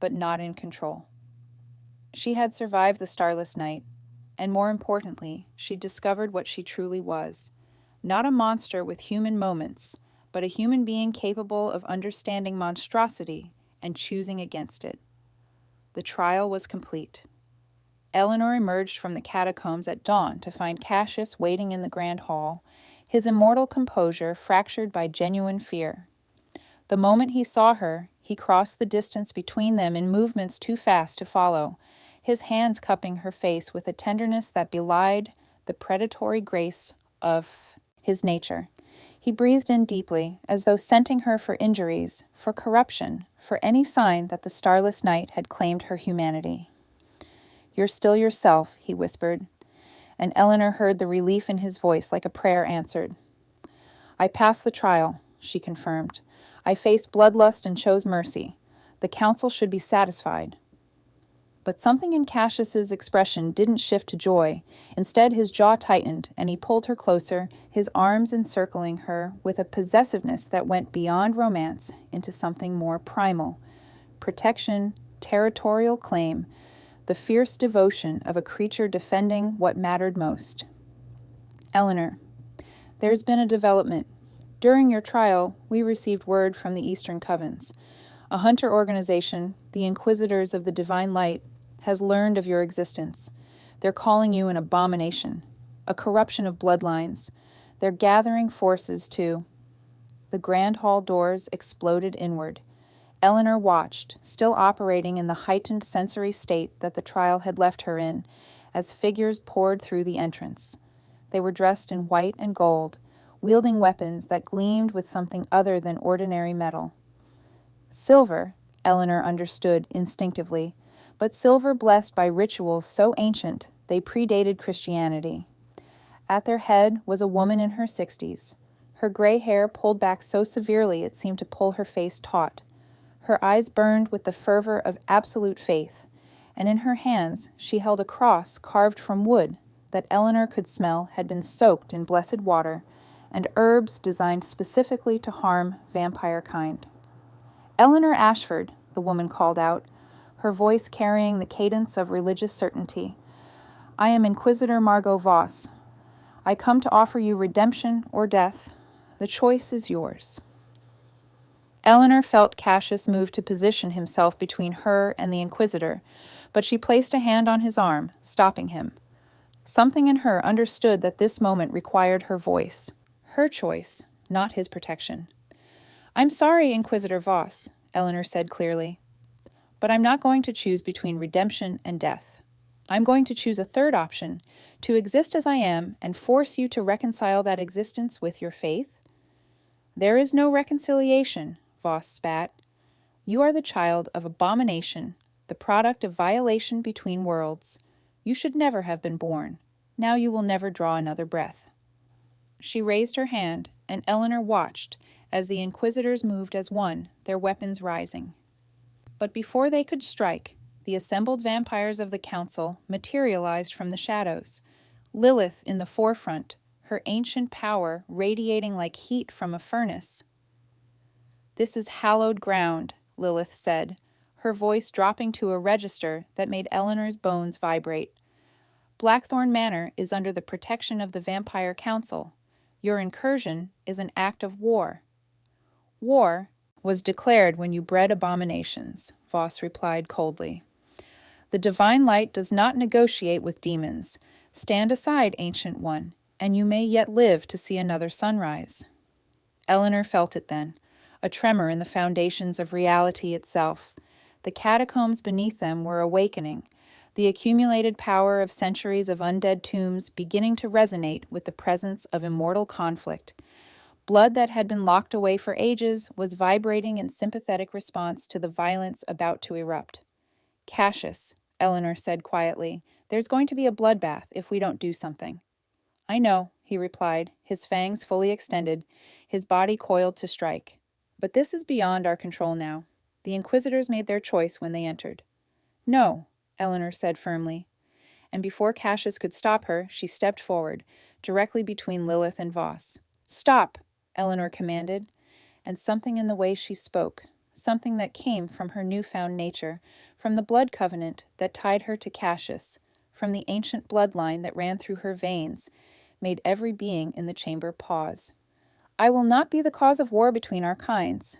but not in control. She had survived the starless night, and more importantly, she discovered what she truly was. Not a monster with human moments, but a human being capable of understanding monstrosity and choosing against it. The trial was complete. Eleanor emerged from the catacombs at dawn to find Cassius waiting in the grand hall, his immortal composure fractured by genuine fear. The moment he saw her, he crossed the distance between them in movements too fast to follow, his hands cupping her face with a tenderness that belied the predatory grace of his nature. He breathed in deeply, as though scenting her for injuries, for corruption, for any sign that the starless night had claimed her humanity. You're still yourself, he whispered, and Eleanor heard the relief in his voice like a prayer answered. I passed the trial, she confirmed. I faced bloodlust and chose mercy. The council should be satisfied. But something in Cassius's expression didn't shift to joy. Instead, his jaw tightened, and he pulled her closer, his arms encircling her with a possessiveness that went beyond romance into something more primal. Protection, territorial claim, the fierce devotion of a creature defending what mattered most. Eleanor, there's been a development. During your trial, we received word from the Eastern Covens. A hunter organization, the Inquisitors of the Divine Light, has learned of your existence. They're calling you an abomination, a corruption of bloodlines. They're gathering forces to... The grand hall doors exploded inward. Eleanor watched, still operating in the heightened sensory state that the trial had left her in, as figures poured through the entrance. They were dressed in white and gold, wielding weapons that gleamed with something other than ordinary metal. Silver, Eleanor understood instinctively, but silver blessed by rituals so ancient they predated Christianity. At their head was a woman in her 60s, her gray hair pulled back so severely it seemed to pull her face taut. Her eyes burned with the fervor of absolute faith, and in her hands she held a cross carved from wood that Eleanor could smell had been soaked in blessed water and herbs designed specifically to harm vampire kind. "Eleanor Ashford," the woman called out, her voice carrying the cadence of religious certainty. "I am Inquisitor Margot Voss. I come to offer you redemption or death. The choice is yours." Eleanor felt Cassius move to position himself between her and the Inquisitor, but she placed a hand on his arm, stopping him. Something in her understood that this moment required her voice, her choice, not his protection. "I'm sorry, Inquisitor Voss," Eleanor said clearly, "but I'm not going to choose between redemption and death. I'm going to choose a third option, to exist as I am and force you to reconcile that existence with your faith." "There is no reconciliation," Voss spat. "You are the child of abomination, the product of violation between worlds. You should never have been born. Now you will never draw another breath." She raised her hand, and Eleanor watched as the Inquisitors moved as one, their weapons rising. But before they could strike, the assembled vampires of the Council materialized from the shadows, Lilith in the forefront, her ancient power radiating like heat from a furnace. "This is hallowed ground," Lilith said, her voice dropping to a register that made Eleanor's bones vibrate. "Blackthorn Manor is under the protection of the Vampire Council. Your incursion is an act of war." "War was declared when you bred abominations," Voss replied coldly. "The divine light does not negotiate with demons. Stand aside, Ancient One, and you may yet live to see another sunrise." Eleanor felt it then, a tremor in the foundations of reality itself. The catacombs beneath them were awakening, the accumulated power of centuries of undead tombs beginning to resonate with the presence of immortal conflict. Blood that had been locked away for ages was vibrating in sympathetic response to the violence about to erupt. "Cassius," Eleanor said quietly, "there's going to be a bloodbath if we don't do something." "I know," he replied, his fangs fully extended, his body coiled to strike. "But this is beyond our control now. The Inquisitors made their choice when they entered." "No," Eleanor said firmly. And before Cassius could stop her, she stepped forward, directly between Lilith and Voss. "Stop!" Eleanor commanded, and something in the way she spoke, something that came from her newfound nature, from the blood covenant that tied her to Cassius, from the ancient bloodline that ran through her veins, made every being in the chamber pause. "I will not be the cause of war between our kinds."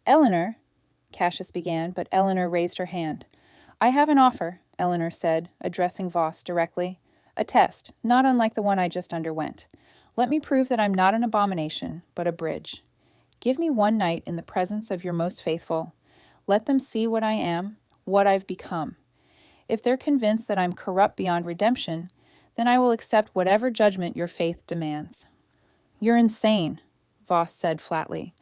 "Eleanor," Cassius began, but Eleanor raised her hand. "I have an offer," Eleanor said, addressing Voss directly. "A test, not unlike the one I just underwent. Let me prove that I'm not an abomination, but a bridge. Give me one night in the presence of your most faithful. Let them see what I am, what I've become. If they're convinced that I'm corrupt beyond redemption, then I will accept whatever judgment your faith demands." "You're insane," Voss said flatly.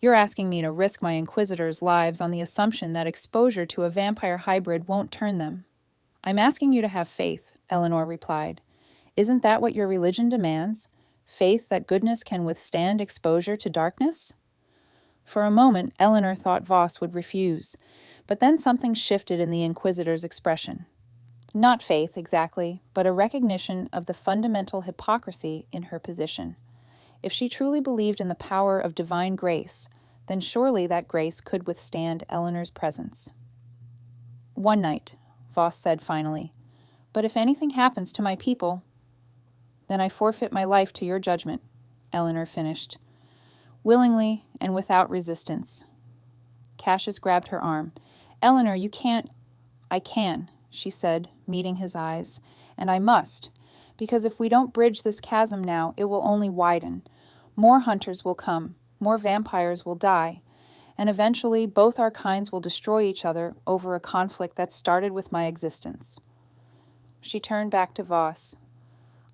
"You're asking me to risk my Inquisitors' lives on the assumption that exposure to a vampire hybrid won't turn them." "I'm asking you to have faith," Eleanor replied. "Isn't that what your religion demands? Faith that goodness can withstand exposure to darkness?" For a moment, Eleanor thought Voss would refuse, but then something shifted in the Inquisitor's expression. Not faith, exactly, but a recognition of the fundamental hypocrisy in her position. If she truly believed in the power of divine grace, then surely that grace could withstand Eleanor's presence. "One night," Voss said finally. But if anything happens to my people, then I forfeit my life to your judgment, Eleanor finished, willingly and without resistance. Cassius grabbed her arm. Eleanor, you can't. I can, she said, meeting his eyes, and I must, because if we don't bridge this chasm now, it will only widen. More hunters will come, more vampires will die, and eventually both our kinds will destroy each other over a conflict that started with my existence. She turned back to Voss.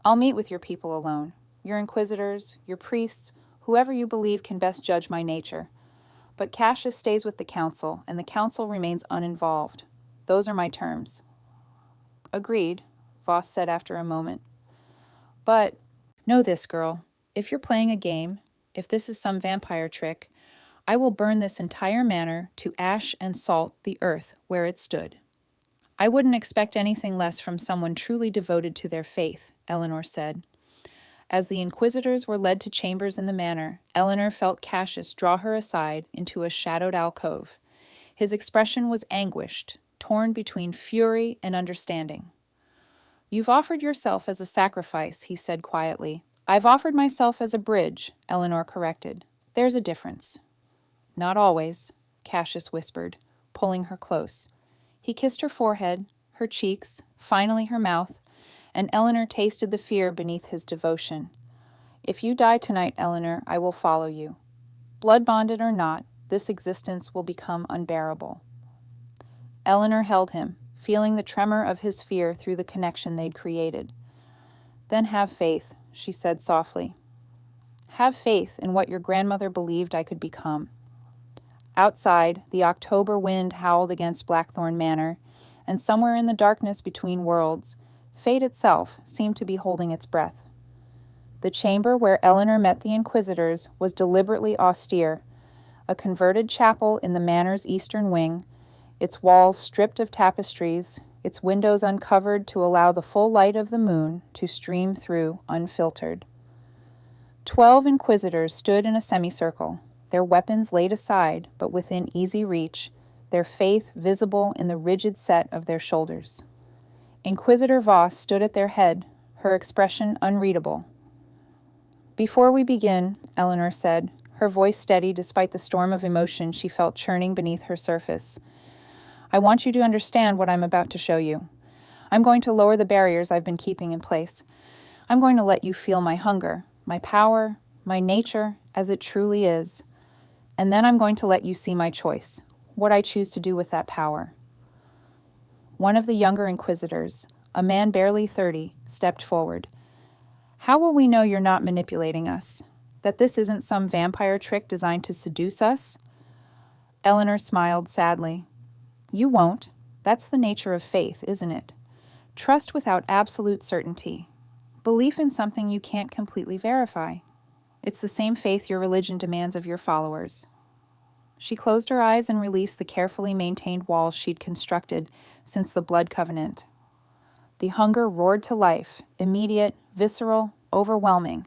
I'll meet with your people alone, your inquisitors, your priests, whoever you believe can best judge my nature. But Cassius stays with the council, and the council remains uninvolved. Those are my terms. Agreed, Voss said after a moment. But know this, girl. If you're playing a game, if this is some vampire trick, I will burn this entire manor to ash and salt the earth where it stood. I wouldn't expect anything less from someone truly devoted to their faith, Eleanor said. As the inquisitors were led to chambers in the manor, Eleanor felt Cassius draw her aside into a shadowed alcove. His expression was anguished, torn between fury and understanding. You've offered yourself as a sacrifice, he said quietly. I've offered myself as a bridge, Eleanor corrected. There's a difference. Not always, Cassius whispered, pulling her close. He kissed her forehead, her cheeks, finally her mouth, and Eleanor tasted the fear beneath his devotion. If you die tonight, Eleanor, I will follow you. Blood-bonded or not, this existence will become unbearable. Eleanor held him, feeling the tremor of his fear through the connection they'd created. Then have faith, she said softly. Have faith in what your grandmother believed I could become. Outside, the October wind howled against Blackthorn Manor, and somewhere in the darkness between worlds, fate itself seemed to be holding its breath. The chamber where Eleanor met the inquisitors was deliberately austere, a converted chapel in the manor's eastern wing, its walls stripped of tapestries, its windows uncovered to allow the full light of the moon to stream through unfiltered. 12 inquisitors stood in a semicircle, their weapons laid aside but within easy reach, their faith visible in the rigid set of their shoulders. Inquisitor Voss stood at their head, her expression unreadable. Before we begin, Eleanor said, her voice steady despite the storm of emotion she felt churning beneath her surface. I want you to understand what I'm about to show you. I'm going to lower the barriers I've been keeping in place. I'm going to let you feel my hunger, my power, my nature as it truly is. And then I'm going to let you see my choice, what I choose to do with that power. One of the younger inquisitors, a man barely 30, stepped forward. How will we know you're not manipulating us? That this isn't some vampire trick designed to seduce us? Eleanor smiled sadly. You won't. That's the nature of faith, isn't it? Trust without absolute certainty. Belief in something you can't completely verify. It's the same faith your religion demands of your followers. She closed her eyes and released the carefully maintained walls she'd constructed since the blood covenant. The hunger roared to life, immediate, visceral, overwhelming.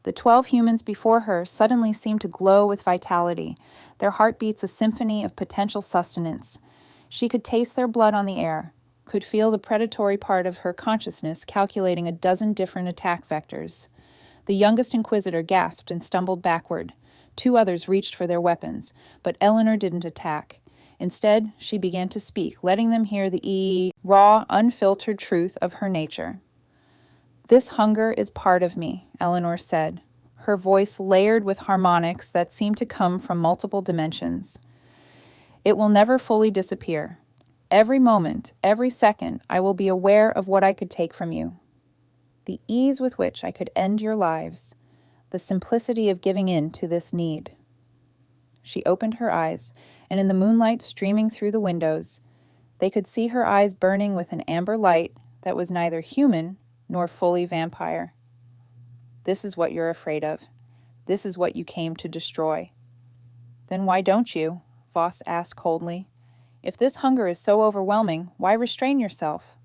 The 12 humans before her suddenly seemed to glow with vitality, their heartbeats a symphony of potential sustenance. She could taste their blood on the air, could feel the predatory part of her consciousness calculating a dozen different attack vectors. The youngest inquisitor gasped and stumbled backward. 2 others reached for their weapons, but Eleanor didn't attack. Instead, she began to speak, letting them hear the raw, unfiltered truth of her nature. This hunger is part of me, Eleanor said, her voice layered with harmonics that seemed to come from multiple dimensions. It will never fully disappear. Every moment, every second, I will be aware of what I could take from you. The ease with which I could end your lives, the simplicity of giving in to this need. She opened her eyes, and in the moonlight streaming through the windows, they could see her eyes burning with an amber light that was neither human nor fully vampire. This is what you're afraid of. This is what you came to destroy. Then why don't you? Voss asked coldly. If this hunger is so overwhelming, why restrain yourself?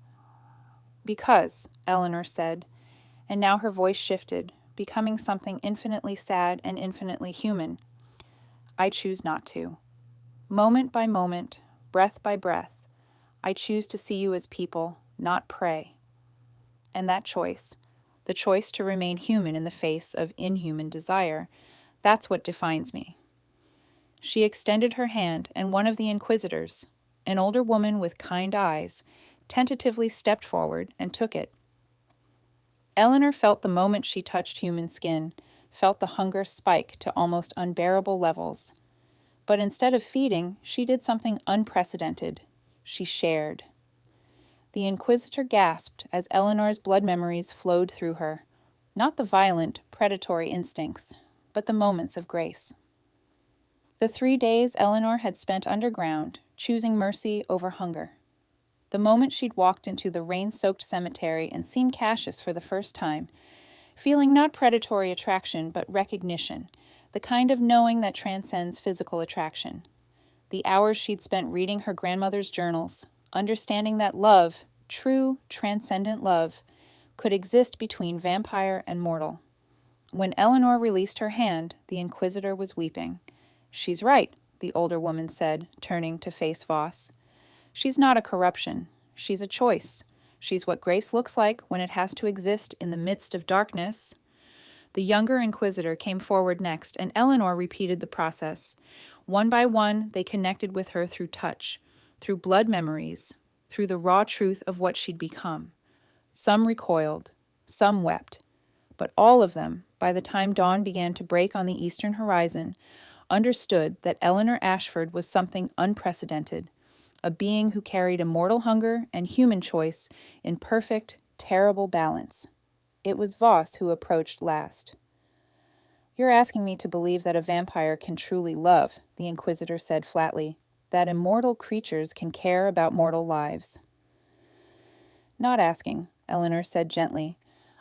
Because, Eleanor said, and now her voice shifted, becoming something infinitely sad and infinitely human. I choose not to. Moment by moment, breath by breath, I choose to see you as people, not prey. And that choice, the choice to remain human in the face of inhuman desire, that's what defines me." She extended her hand, and one of the inquisitors, an older woman with kind eyes, tentatively stepped forward and took it. Eleanor felt the moment she touched human skin, felt the hunger spike to almost unbearable levels. But instead of feeding, she did something unprecedented. She shared. The inquisitor gasped as Eleanor's blood memories flowed through her. Not the violent, predatory instincts, but the moments of grace. The 3 days Eleanor had spent underground, choosing mercy over hunger. The moment she'd walked into the rain-soaked cemetery and seen Cassius for the first time, feeling not predatory attraction but recognition, the kind of knowing that transcends physical attraction. The hours she'd spent reading her grandmother's journals, understanding that love, true, transcendent love, could exist between vampire and mortal. When Eleanor released her hand, the inquisitor was weeping. "She's right," the older woman said, turning to face Voss. "She's not a corruption. She's a choice. She's what grace looks like when it has to exist in the midst of darkness." The younger inquisitor came forward next, and Eleanor repeated the process. One by one, they connected with her through touch, through blood memories, through the raw truth of what she'd become. Some recoiled, some wept, but all of them, by the time dawn began to break on the eastern horizon, understood that Eleanor Ashford was something unprecedented, a being who carried immortal hunger and human choice in perfect, terrible balance. It was Voss who approached last. "You're asking me to believe that a vampire can truly love," the inquisitor said flatly, "that immortal creatures can care about mortal lives." "Not asking," Eleanor said gently.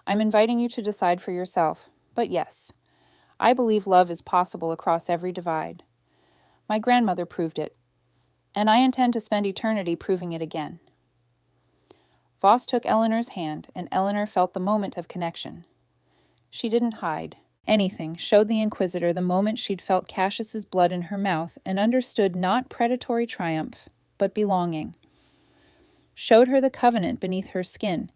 "I'm inviting you to decide for yourself. But yes, I believe love is possible across every divide. My grandmother proved it, and I intend to spend eternity proving it again." Voss took Eleanor's hand, and Eleanor felt the moment of connection. She didn't hide. Anything showed the inquisitor the moment she'd felt Cassius's blood in her mouth and understood not predatory triumph, but belonging. Showed her the covenant beneath her skin,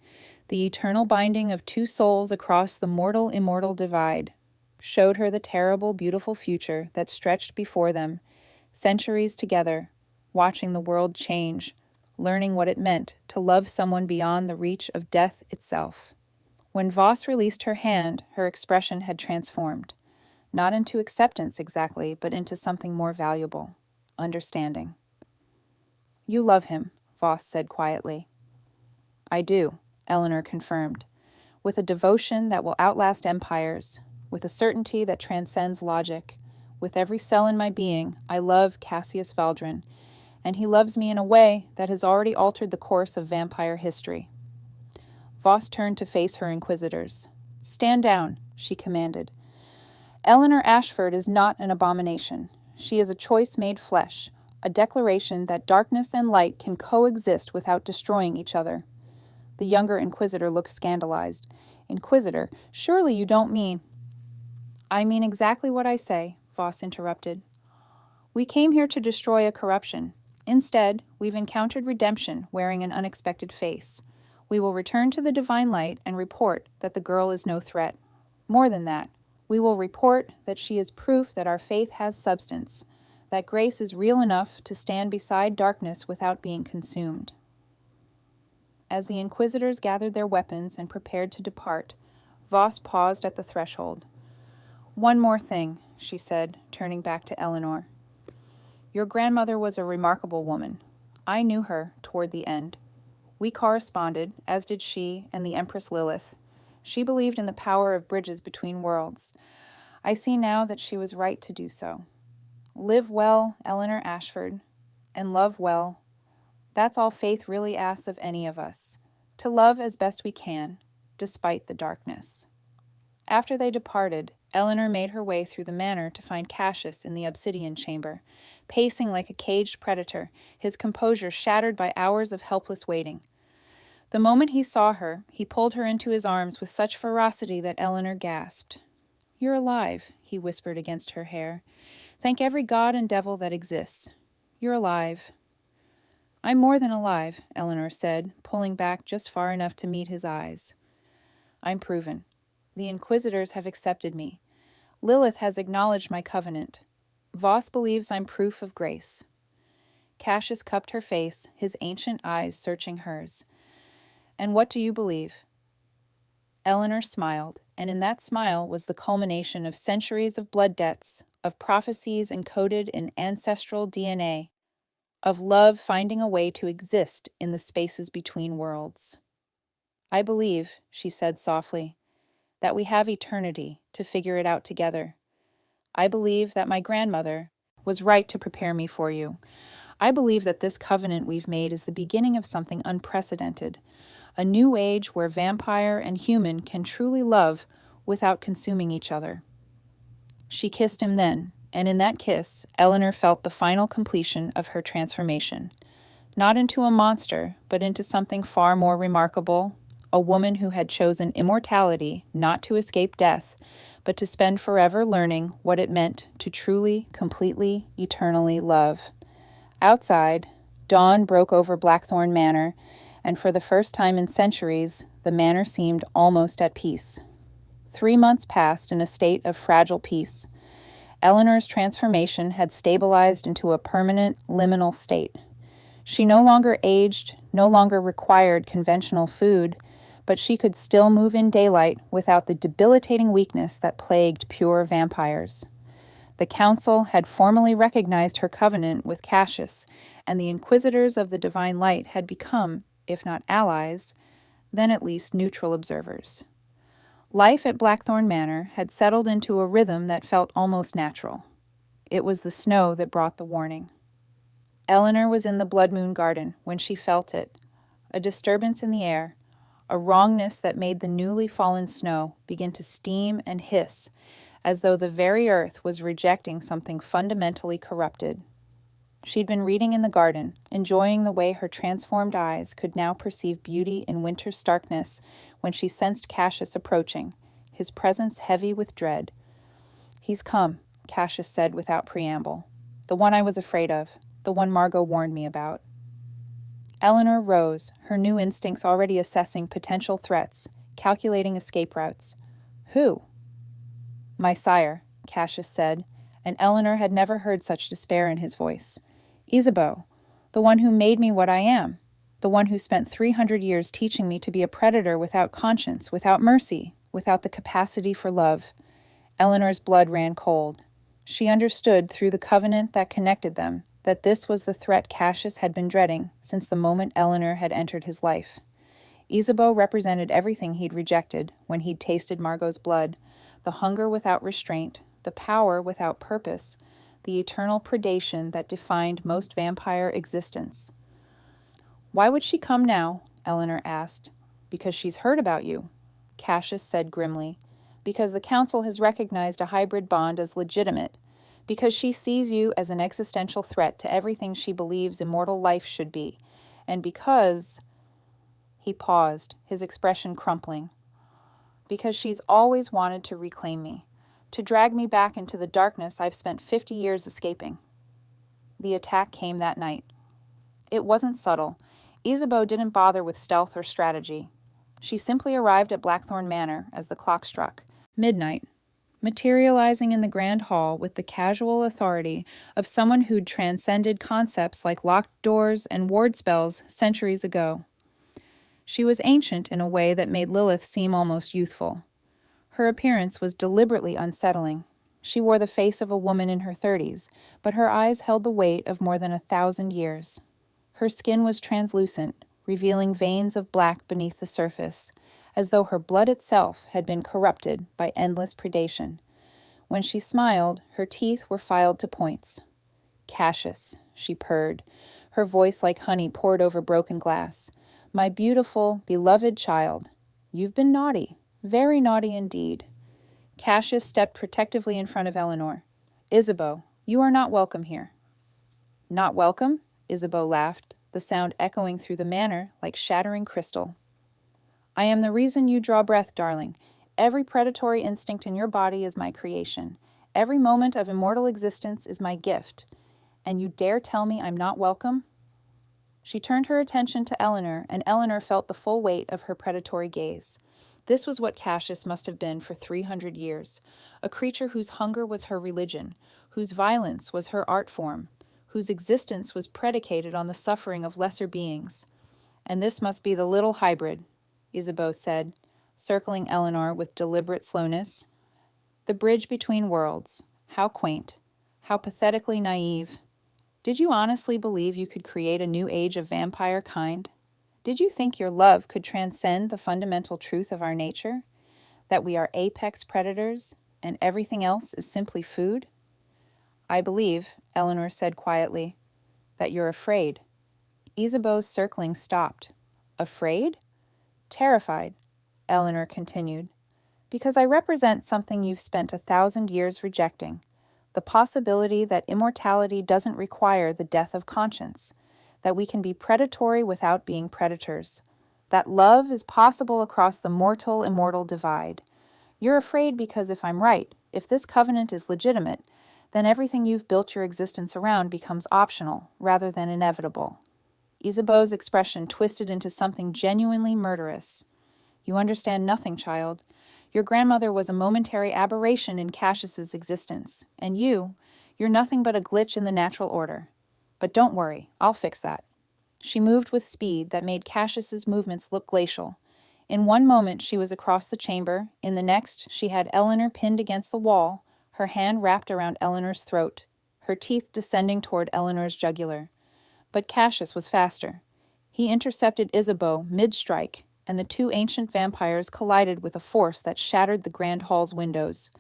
the eternal binding of two souls across the mortal-immortal divide. Showed her the terrible, beautiful future that stretched before them, centuries together, watching the world change, learning what it meant to love someone beyond the reach of death itself. When Voss released her hand, her expression had transformed, not into acceptance exactly, but into something more valuable, understanding. "You love him," Voss said quietly. "I do," Eleanor confirmed, "with a devotion that will outlast empires, with a certainty that transcends logic. With every cell in my being, I love Cassius Valdrin, and he loves me in a way that has already altered the course of vampire history." Voss turned to face her inquisitors. "Stand down," she commanded. "Eleanor Ashford is not an abomination. She is a choice made flesh, a declaration that darkness and light can coexist without destroying each other." The younger inquisitor looked scandalized. "Inquisitor, surely you don't mean—" "I mean exactly what I say," Voss interrupted. "We came here to destroy a corruption. Instead, we've encountered redemption wearing an unexpected face. We will return to the divine light and report that the girl is no threat. More than that, we will report that she is proof that our faith has substance, that grace is real enough to stand beside darkness without being consumed." As the inquisitors gathered their weapons and prepared to depart, Voss paused at the threshold. "One more thing," she said, turning back to Eleanor. "Your grandmother was a remarkable woman. I knew her toward the end. We corresponded, as did she and the Empress Lilith. She believed in the power of bridges between worlds. I see now that she was right to do so. Live well, Eleanor Ashford, and love well. That's all faith really asks of any of us, to love as best we can, despite the darkness." After they departed, Eleanor made her way through the manor to find Cassius in the obsidian chamber, pacing like a caged predator, his composure shattered by hours of helpless waiting. The moment he saw her, he pulled her into his arms with such ferocity that Eleanor gasped. "You're alive," he whispered against her hair. "Thank every god and devil that exists. You're alive." I'm more than alive, Eleanor said, pulling back just far enough to meet his eyes. I'm proven. The Inquisitors have accepted me. Lilith has acknowledged my covenant. Voss believes I'm proof of grace. Cassius cupped her face, his ancient eyes searching hers. And what do you believe? Eleanor smiled, and in that smile was the culmination of centuries of blood debts, of prophecies encoded in ancestral DNA, of love finding a way to exist in the spaces between worlds. I believe, she said softly, that we have eternity to figure it out together. I believe that my grandmother was right to prepare me for you. I believe that this covenant we've made is the beginning of something unprecedented, a new age where vampire and human can truly love without consuming each other. She kissed him then, and in that kiss, Eleanor felt the final completion of her transformation. Not into a monster, but into something far more remarkable, a woman who had chosen immortality not to escape death, but to spend forever learning what it meant to truly, completely, eternally love. Outside, dawn broke over Blackthorn Manor, and for the first time in centuries, the manor seemed almost at peace. 3 months passed in a state of fragile peace. Eleanor's transformation had stabilized into a permanent, liminal state. She no longer aged, no longer required conventional food, but she could still move in daylight without the debilitating weakness that plagued pure vampires. The Council had formally recognized her covenant with Cassius, and the Inquisitors of the Divine Light had become, if not allies, then at least neutral observers. Life at Blackthorn Manor had settled into a rhythm that felt almost natural. It was the snow that brought the warning. Eleanor was in the Blood Moon Garden when she felt it, a disturbance in the air, a wrongness that made the newly fallen snow begin to steam and hiss, as though the very earth was rejecting something fundamentally corrupted. She'd been reading in the garden, enjoying the way her transformed eyes could now perceive beauty in winter's starkness when she sensed Cassius approaching, his presence heavy with dread. He's come, Cassius said without preamble. The one I was afraid of, the one Margot warned me about. Eleanor rose, her new instincts already assessing potential threats, calculating escape routes. Who? My sire, Cassius said, and Eleanor had never heard such despair in his voice. Isabeau, the one who made me what I am, the one who spent 300 years teaching me to be a predator without conscience, without mercy, without the capacity for love. Eleanor's blood ran cold. She understood through the covenant that connected them that this was the threat Cassius had been dreading since the moment Eleanor had entered his life. Isabeau represented everything he'd rejected when he'd tasted Margot's blood, the hunger without restraint, the power without purpose, the eternal predation that defined most vampire existence. Why would she come now? Eleanor asked. Because she's heard about you, Cassius said grimly. Because the Council has recognized a hybrid bond as legitimate. Because she sees you as an existential threat to everything she believes immortal life should be. And because... He paused, his expression crumpling. Because she's always wanted to reclaim me, to drag me back into the darkness I've spent 50 years escaping. The attack came that night. It wasn't subtle. Isabeau didn't bother with stealth or strategy. She simply arrived at Blackthorn Manor as the clock struck, midnight, materializing in the grand hall with the casual authority of someone who'd transcended concepts like locked doors and ward spells centuries ago. She was ancient in a way that made Lilith seem almost youthful. Her appearance was deliberately unsettling. She wore the face of a woman in her 30s, but her eyes held the weight of more than 1,000 years. Her skin was translucent, revealing veins of black beneath the surface, as though her blood itself had been corrupted by endless predation. When she smiled, her teeth were filed to points. Cassius, she purred, her voice like honey poured over broken glass. My beautiful, beloved child, you've been naughty, very naughty indeed. Cassius stepped protectively in front of Eleanor. Isabeau, you are not welcome here. Not welcome? Isabeau laughed, the sound echoing through the manor like shattering crystal. I am the reason you draw breath, darling. Every predatory instinct in your body is my creation. Every moment of immortal existence is my gift. And you dare tell me I'm not welcome? She turned her attention to Eleanor, and Eleanor felt the full weight of her predatory gaze. This was what Cassius must have been for 300 years, a creature whose hunger was her religion, whose violence was her art form, whose existence was predicated on the suffering of lesser beings. And this must be the little hybrid, Isabeau said, circling Eleanor with deliberate slowness. The bridge between worlds. How quaint. How pathetically naive. Did you honestly believe you could create a new age of vampire kind? Did you think your love could transcend the fundamental truth of our nature? That we are apex predators and everything else is simply food? I believe, Eleanor said quietly, that you're afraid. Isabeau's circling stopped. Afraid? Terrified, Eleanor continued, because I represent something you've spent 1,000 years rejecting, the possibility that immortality doesn't require the death of conscience, that we can be predatory without being predators, that love is possible across the mortal-immortal divide. You're afraid because if I'm right, if this covenant is legitimate, then everything you've built your existence around becomes optional rather than inevitable. Isabeau's expression twisted into something genuinely murderous. You understand nothing, child. Your grandmother was a momentary aberration in Cassius's existence, and you're nothing but a glitch in the natural order. But don't worry, I'll fix that. She moved with speed that made Cassius's movements look glacial. In one moment she was across the chamber, in the next she had Eleanor pinned against the wall, her hand wrapped around Eleanor's throat, her teeth descending toward Eleanor's jugular. But Cassius was faster. He intercepted Isabeau mid-strike, and the two ancient vampires collided with a force that shattered the grand hall's windows.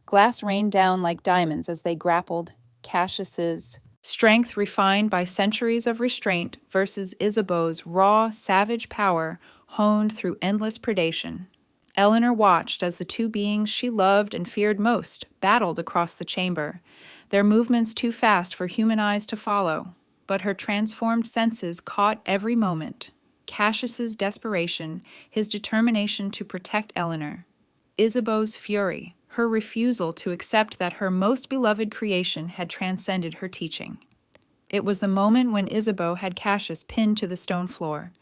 Glass rained down like diamonds as they grappled. Cassius's strength refined by centuries of restraint versus Isabeau's raw, savage power honed through endless predation. Eleanor watched as the two beings she loved and feared most battled across the chamber, their movements too fast for human eyes to follow. But her transformed senses caught every moment. Cassius's desperation, his determination to protect Eleanor. Isabeau's fury, her refusal to accept that her most beloved creation had transcended her teaching. It was the moment when Isabeau had Cassius pinned to the stone floor.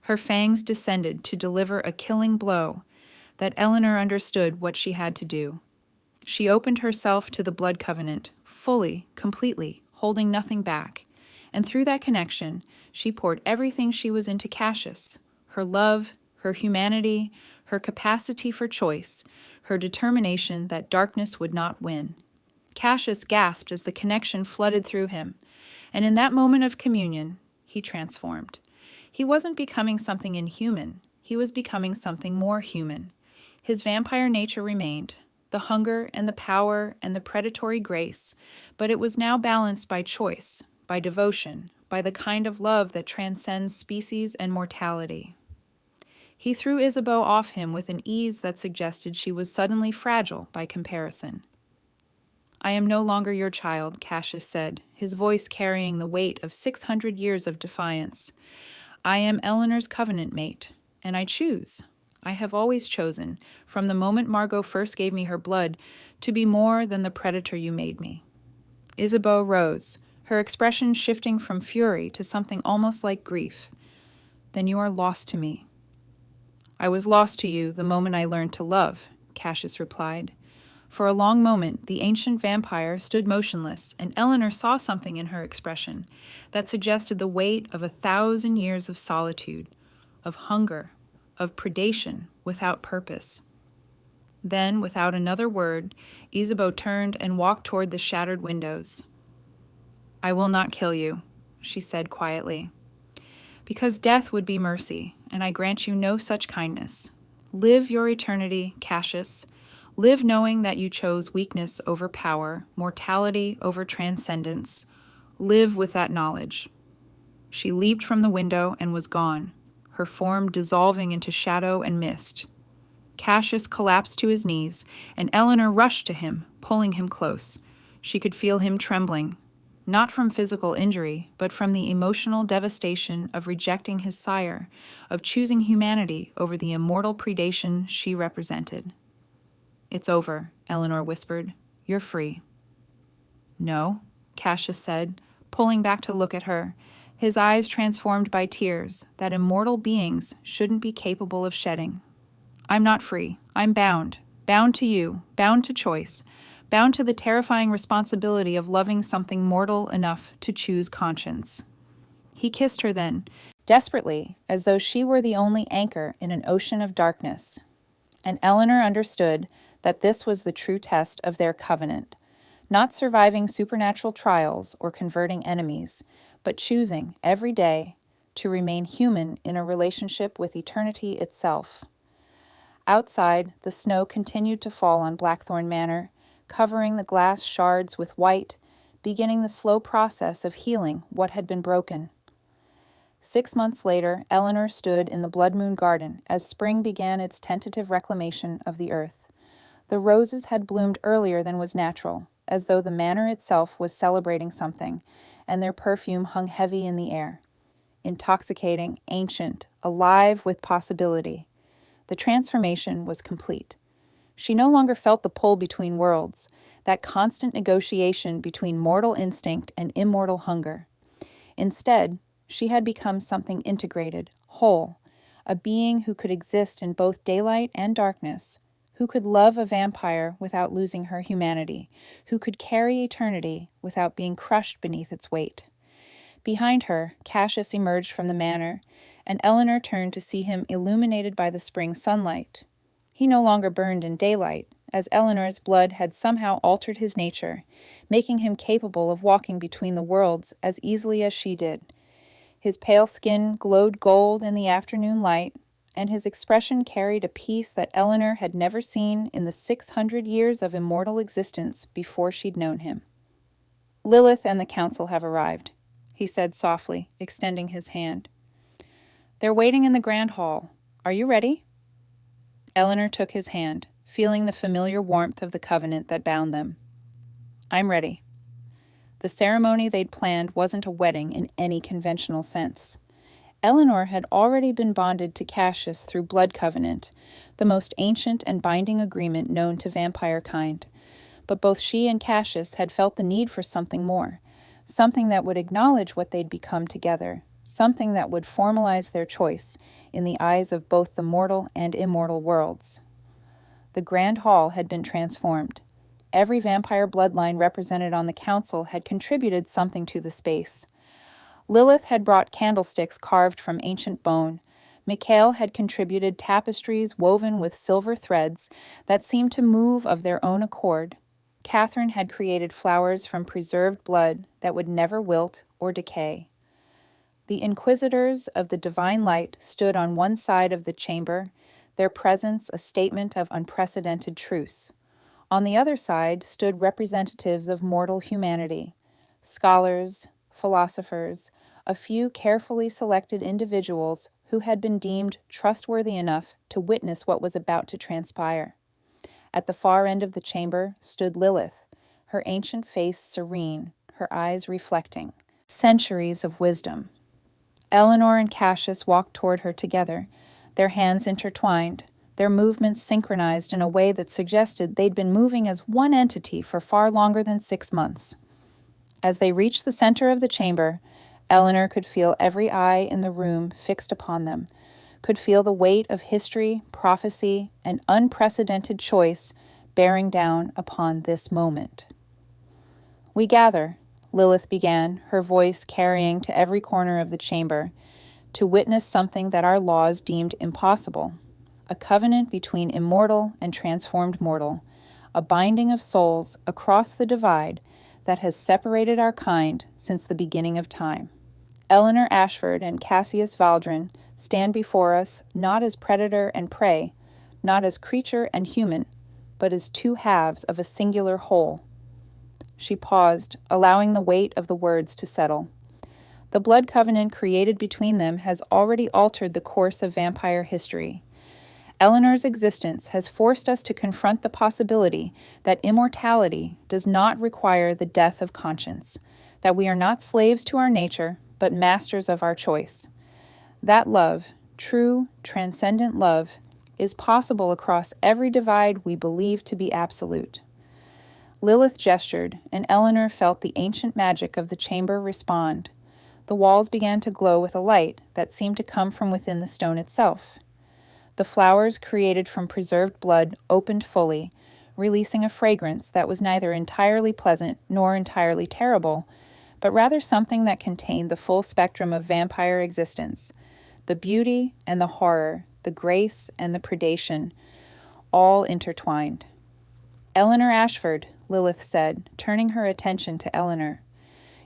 Her fangs descended to deliver a killing blow, that Eleanor understood what she had to do. She opened herself to the blood covenant, fully, completely, holding nothing back. And through that connection, she poured everything she was into Cassius, her love, her humanity, her capacity for choice, her determination that darkness would not win. Cassius gasped as the connection flooded through him, and in that moment of communion, he transformed. He wasn't becoming something inhuman, he was becoming something more human. His vampire nature remained, the hunger and the power and the predatory grace, but it was now balanced by choice, by devotion, by the kind of love that transcends species and mortality. He threw Isabeau off him with an ease that suggested she was suddenly fragile by comparison. I am no longer your child, Cassius said, his voice carrying the weight of 600 years of defiance. I am Eleanor's covenant mate, and I choose. I have always chosen, from the moment Margot first gave me her blood, to be more than the predator you made me. Isabeau rose, her expression shifting from fury to something almost like grief. Then you are lost to me. I was lost to you the moment I learned to love, Cassius replied. For a long moment, the ancient vampire stood motionless, and Eleanor saw something in her expression that suggested the weight of 1,000 years of solitude, of hunger, of predation without purpose. Then, without another word, Isabeau turned and walked toward the shattered windows. I will not kill you, she said quietly, because death would be mercy, and I grant you no such kindness. Live your eternity, Cassius. Live knowing that you chose weakness over power, mortality over transcendence. Live with that knowledge. She leaped from the window and was gone, her form dissolving into shadow and mist. Cassius collapsed to his knees, and Eleanor rushed to him, pulling him close. She could feel him trembling, not from physical injury, but from the emotional devastation of rejecting his sire, of choosing humanity over the immortal predation she represented. It's over, Eleanor whispered. You're free. No, Cassius said, pulling back to look at her, his eyes transformed by tears that immortal beings shouldn't be capable of shedding. I'm not free. I'm bound. Bound to you. Bound to choice. Bound to the terrifying responsibility of loving something mortal enough to choose conscience. He kissed her then, desperately, as though she were the only anchor in an ocean of darkness. And Eleanor understood that this was the true test of their covenant, not surviving supernatural trials or converting enemies, but choosing every day to remain human in a relationship with eternity itself. Outside, the snow continued to fall on Blackthorn Manor, covering the glass shards with white, beginning the slow process of healing what had been broken. 6 months later, Eleanor stood in the Blood Moon Garden as spring began its tentative reclamation of the earth. The roses had bloomed earlier than was natural, as though the manor itself was celebrating something, and their perfume hung heavy in the air. Intoxicating, ancient, alive with possibility. The transformation was complete. She no longer felt the pull between worlds, that constant negotiation between mortal instinct and immortal hunger. Instead, she had become something integrated, whole, a being who could exist in both daylight and darkness, who could love a vampire without losing her humanity, who could carry eternity without being crushed beneath its weight. Behind her, Cassius emerged from the manor, and Eleanor turned to see him illuminated by the spring sunlight. He no longer burned in daylight, as Eleanor's blood had somehow altered his nature, making him capable of walking between the worlds as easily as she did. His pale skin glowed gold in the afternoon light, and his expression carried a peace that Eleanor had never seen in the 600 years of immortal existence before she'd known him. "Lilith and the council have arrived," he said softly, extending his hand. "They're waiting in the grand hall. Are you ready?" Eleanor took his hand, feeling the familiar warmth of the covenant that bound them. "I'm ready." The ceremony they'd planned wasn't a wedding in any conventional sense. Eleanor had already been bonded to Cassius through blood covenant, the most ancient and binding agreement known to vampire kind. But both she and Cassius had felt the need for something more, something that would acknowledge what they'd become together, something that would formalize their choice in the eyes of both the mortal and immortal worlds. The grand hall had been transformed. Every vampire bloodline represented on the council had contributed something to the space. Lilith had brought candlesticks carved from ancient bone. Mikhail had contributed tapestries woven with silver threads that seemed to move of their own accord. Catherine had created flowers from preserved blood that would never wilt or decay. The inquisitors of the divine light stood on one side of the chamber, their presence a statement of unprecedented truce. On the other side stood representatives of mortal humanity, scholars, philosophers, a few carefully selected individuals who had been deemed trustworthy enough to witness what was about to transpire. At the far end of the chamber stood Lilith, her ancient face serene, her eyes reflecting centuries of wisdom. Eleanor and Cassius walked toward her together, their hands intertwined, their movements synchronized in a way that suggested they'd been moving as one entity for far longer than 6 months. As they reached the center of the chamber, Eleanor could feel every eye in the room fixed upon them, could feel the weight of history, prophecy, and unprecedented choice bearing down upon this moment. "We gather," Lilith began, her voice carrying to every corner of the chamber, "to witness something that our laws deemed impossible. A covenant between immortal and transformed mortal, a binding of souls across the divide that has separated our kind since the beginning of time. Eleanor Ashford and Cassius Valdrin stand before us not as predator and prey, not as creature and human, but as two halves of a singular whole." She paused, allowing the weight of the words to settle. The blood covenant created between them has already altered the course of vampire history. Eleanor's existence has forced us to confront the possibility that immortality does not require the death of conscience, that we are not slaves to our nature, but masters of our choice. That love, true, transcendent love, is possible across every divide we believe to be absolute. Lilith gestured, and Eleanor felt the ancient magic of the chamber respond. The walls began to glow with a light that seemed to come from within the stone itself. The flowers created from preserved blood opened fully, releasing a fragrance that was neither entirely pleasant nor entirely terrible, but rather something that contained the full spectrum of vampire existence, the beauty and the horror, the grace and the predation, all intertwined. "Eleanor Ashford," Lilith said, turning her attention to Eleanor,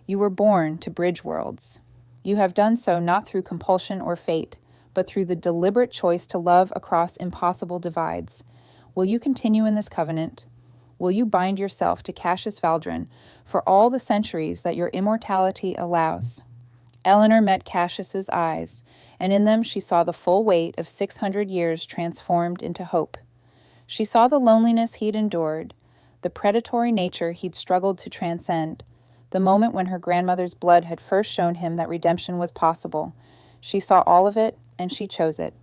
"you were born to bridge worlds. You have done so not through compulsion or fate, but through the deliberate choice to love across impossible divides. Will you continue in this covenant? Will you bind yourself to Cassius Valdrin for all the centuries that your immortality allows?" Eleanor met Cassius's eyes, and in them she saw the full weight of 600 years transformed into hope. She saw the loneliness he'd endured, the predatory nature he'd struggled to transcend, the moment when her grandmother's blood had first shown him that redemption was possible. She saw all of it, and she chose it.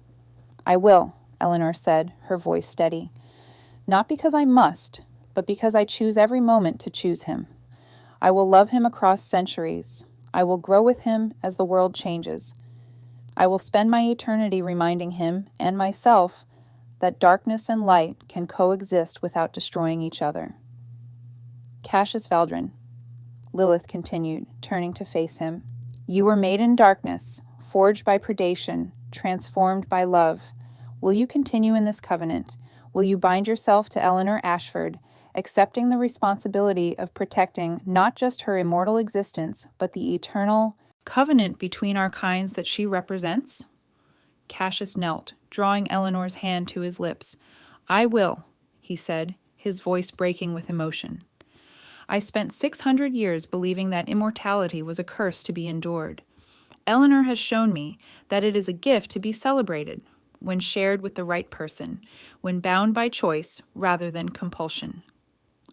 "I will," Eleanor said, her voice steady. "Not because I must, but because I choose every moment to choose him. I will love him across centuries. I will grow with him as the world changes. I will spend my eternity reminding him and myself that darkness and light can coexist without destroying each other." "Cassius Valdrin," Lilith continued, turning to face him, "you were made in darkness, forged by predation, transformed by love. Will you continue in this covenant? Will you bind yourself to Eleanor Ashford, accepting the responsibility of protecting not just her immortal existence, but the eternal covenant between our kinds that she represents?" Cassius knelt, drawing Eleanor's hand to his lips. "I will," he said, his voice breaking with emotion. "I spent 600 years believing that immortality was a curse to be endured. Eleanor has shown me that it is a gift to be celebrated when shared with the right person, when bound by choice rather than compulsion.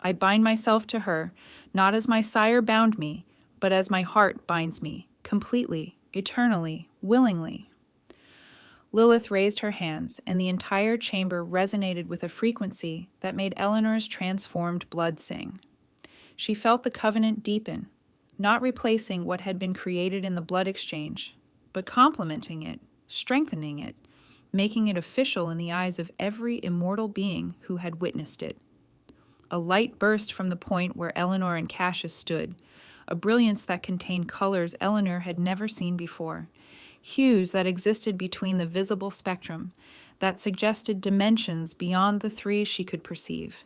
I bind myself to her, not as my sire bound me, but as my heart binds me, completely, eternally, willingly." Lilith raised her hands, and the entire chamber resonated with a frequency that made Eleanor's transformed blood sing. She felt the covenant deepen, not replacing what had been created in the blood exchange, but complementing it, strengthening it, making it official in the eyes of every immortal being who had witnessed it. A light burst from the point where Eleanor and Cassius stood, a brilliance that contained colors Eleanor had never seen before, hues that existed between the visible spectrum, that suggested dimensions beyond the three she could perceive.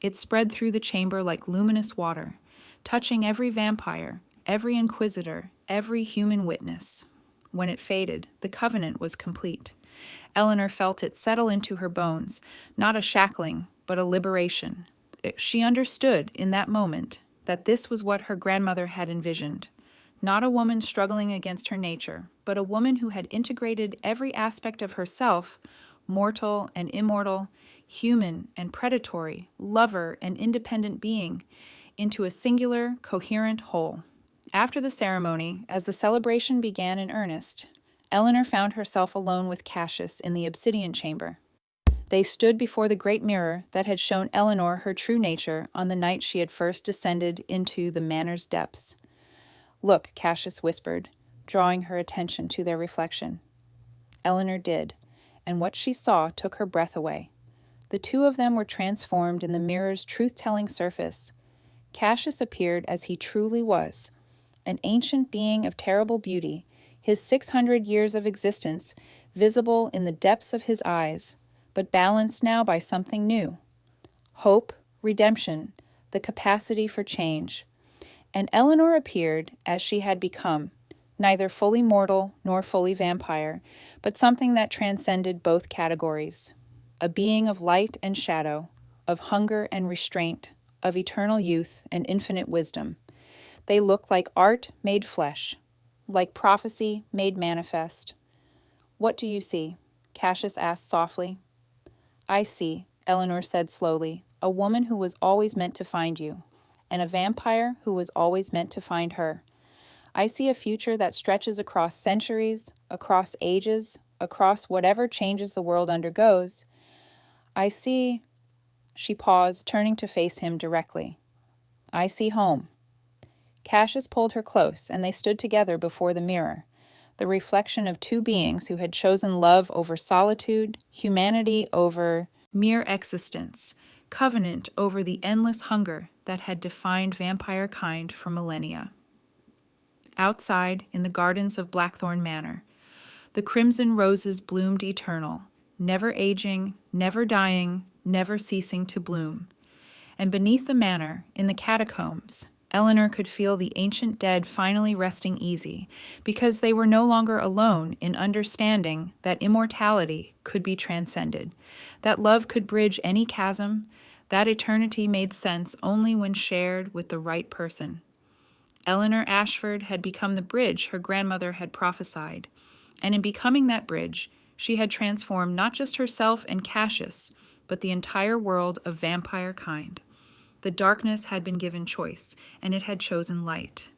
It spread through the chamber like luminous water, touching every vampire, every inquisitor, every human witness. When it faded, the covenant was complete. Eleanor felt it settle into her bones, not a shackling, but a liberation. She understood, in that moment, that this was what her grandmother had envisioned. Not a woman struggling against her nature, but a woman who had integrated every aspect of herself, mortal and immortal, human and predatory, lover and independent being, into a singular, coherent whole. After the ceremony, as the celebration began in earnest, Eleanor found herself alone with Cassius in the obsidian chamber. They stood before the great mirror that had shown Eleanor her true nature on the night she had first descended into the manor's depths. "Look," Cassius whispered, drawing her attention to their reflection. Eleanor did, and what she saw took her breath away. The two of them were transformed in the mirror's truth-telling surface. Cassius appeared as he truly was, an ancient being of terrible beauty, his 600 years of existence visible in the depths of his eyes, but balanced now by something new: hope, redemption, the capacity for change. And Eleanor appeared as she had become, neither fully mortal nor fully vampire, but something that transcended both categories: a being of light and shadow, of hunger and restraint, of eternal youth and infinite wisdom. They looked like art made flesh, like prophecy made manifest. "What do you see?" Cassius asked softly. "I see," Eleanor said slowly, "a woman who was always meant to find you, and a vampire who was always meant to find her. I see a future that stretches across centuries, across ages, across whatever changes the world undergoes. I see—" She paused, turning to face him directly. "I see home." Cassius pulled her close, and they stood together before the mirror, the reflection of two beings who had chosen love over solitude, humanity over mere existence, covenant over the endless hunger that had defined vampire kind for millennia. Outside, in the gardens of Blackthorn Manor, the crimson roses bloomed eternal, never aging, never dying, never ceasing to bloom. And beneath the manor, in the catacombs, Eleanor could feel the ancient dead finally resting easy, because they were no longer alone in understanding that immortality could be transcended, that love could bridge any chasm, that eternity made sense only when shared with the right person. Eleanor Ashford had become the bridge her grandmother had prophesied, and in becoming that bridge, she had transformed not just herself and Cassius, but the entire world of vampire kind. The darkness had been given choice, and it had chosen light.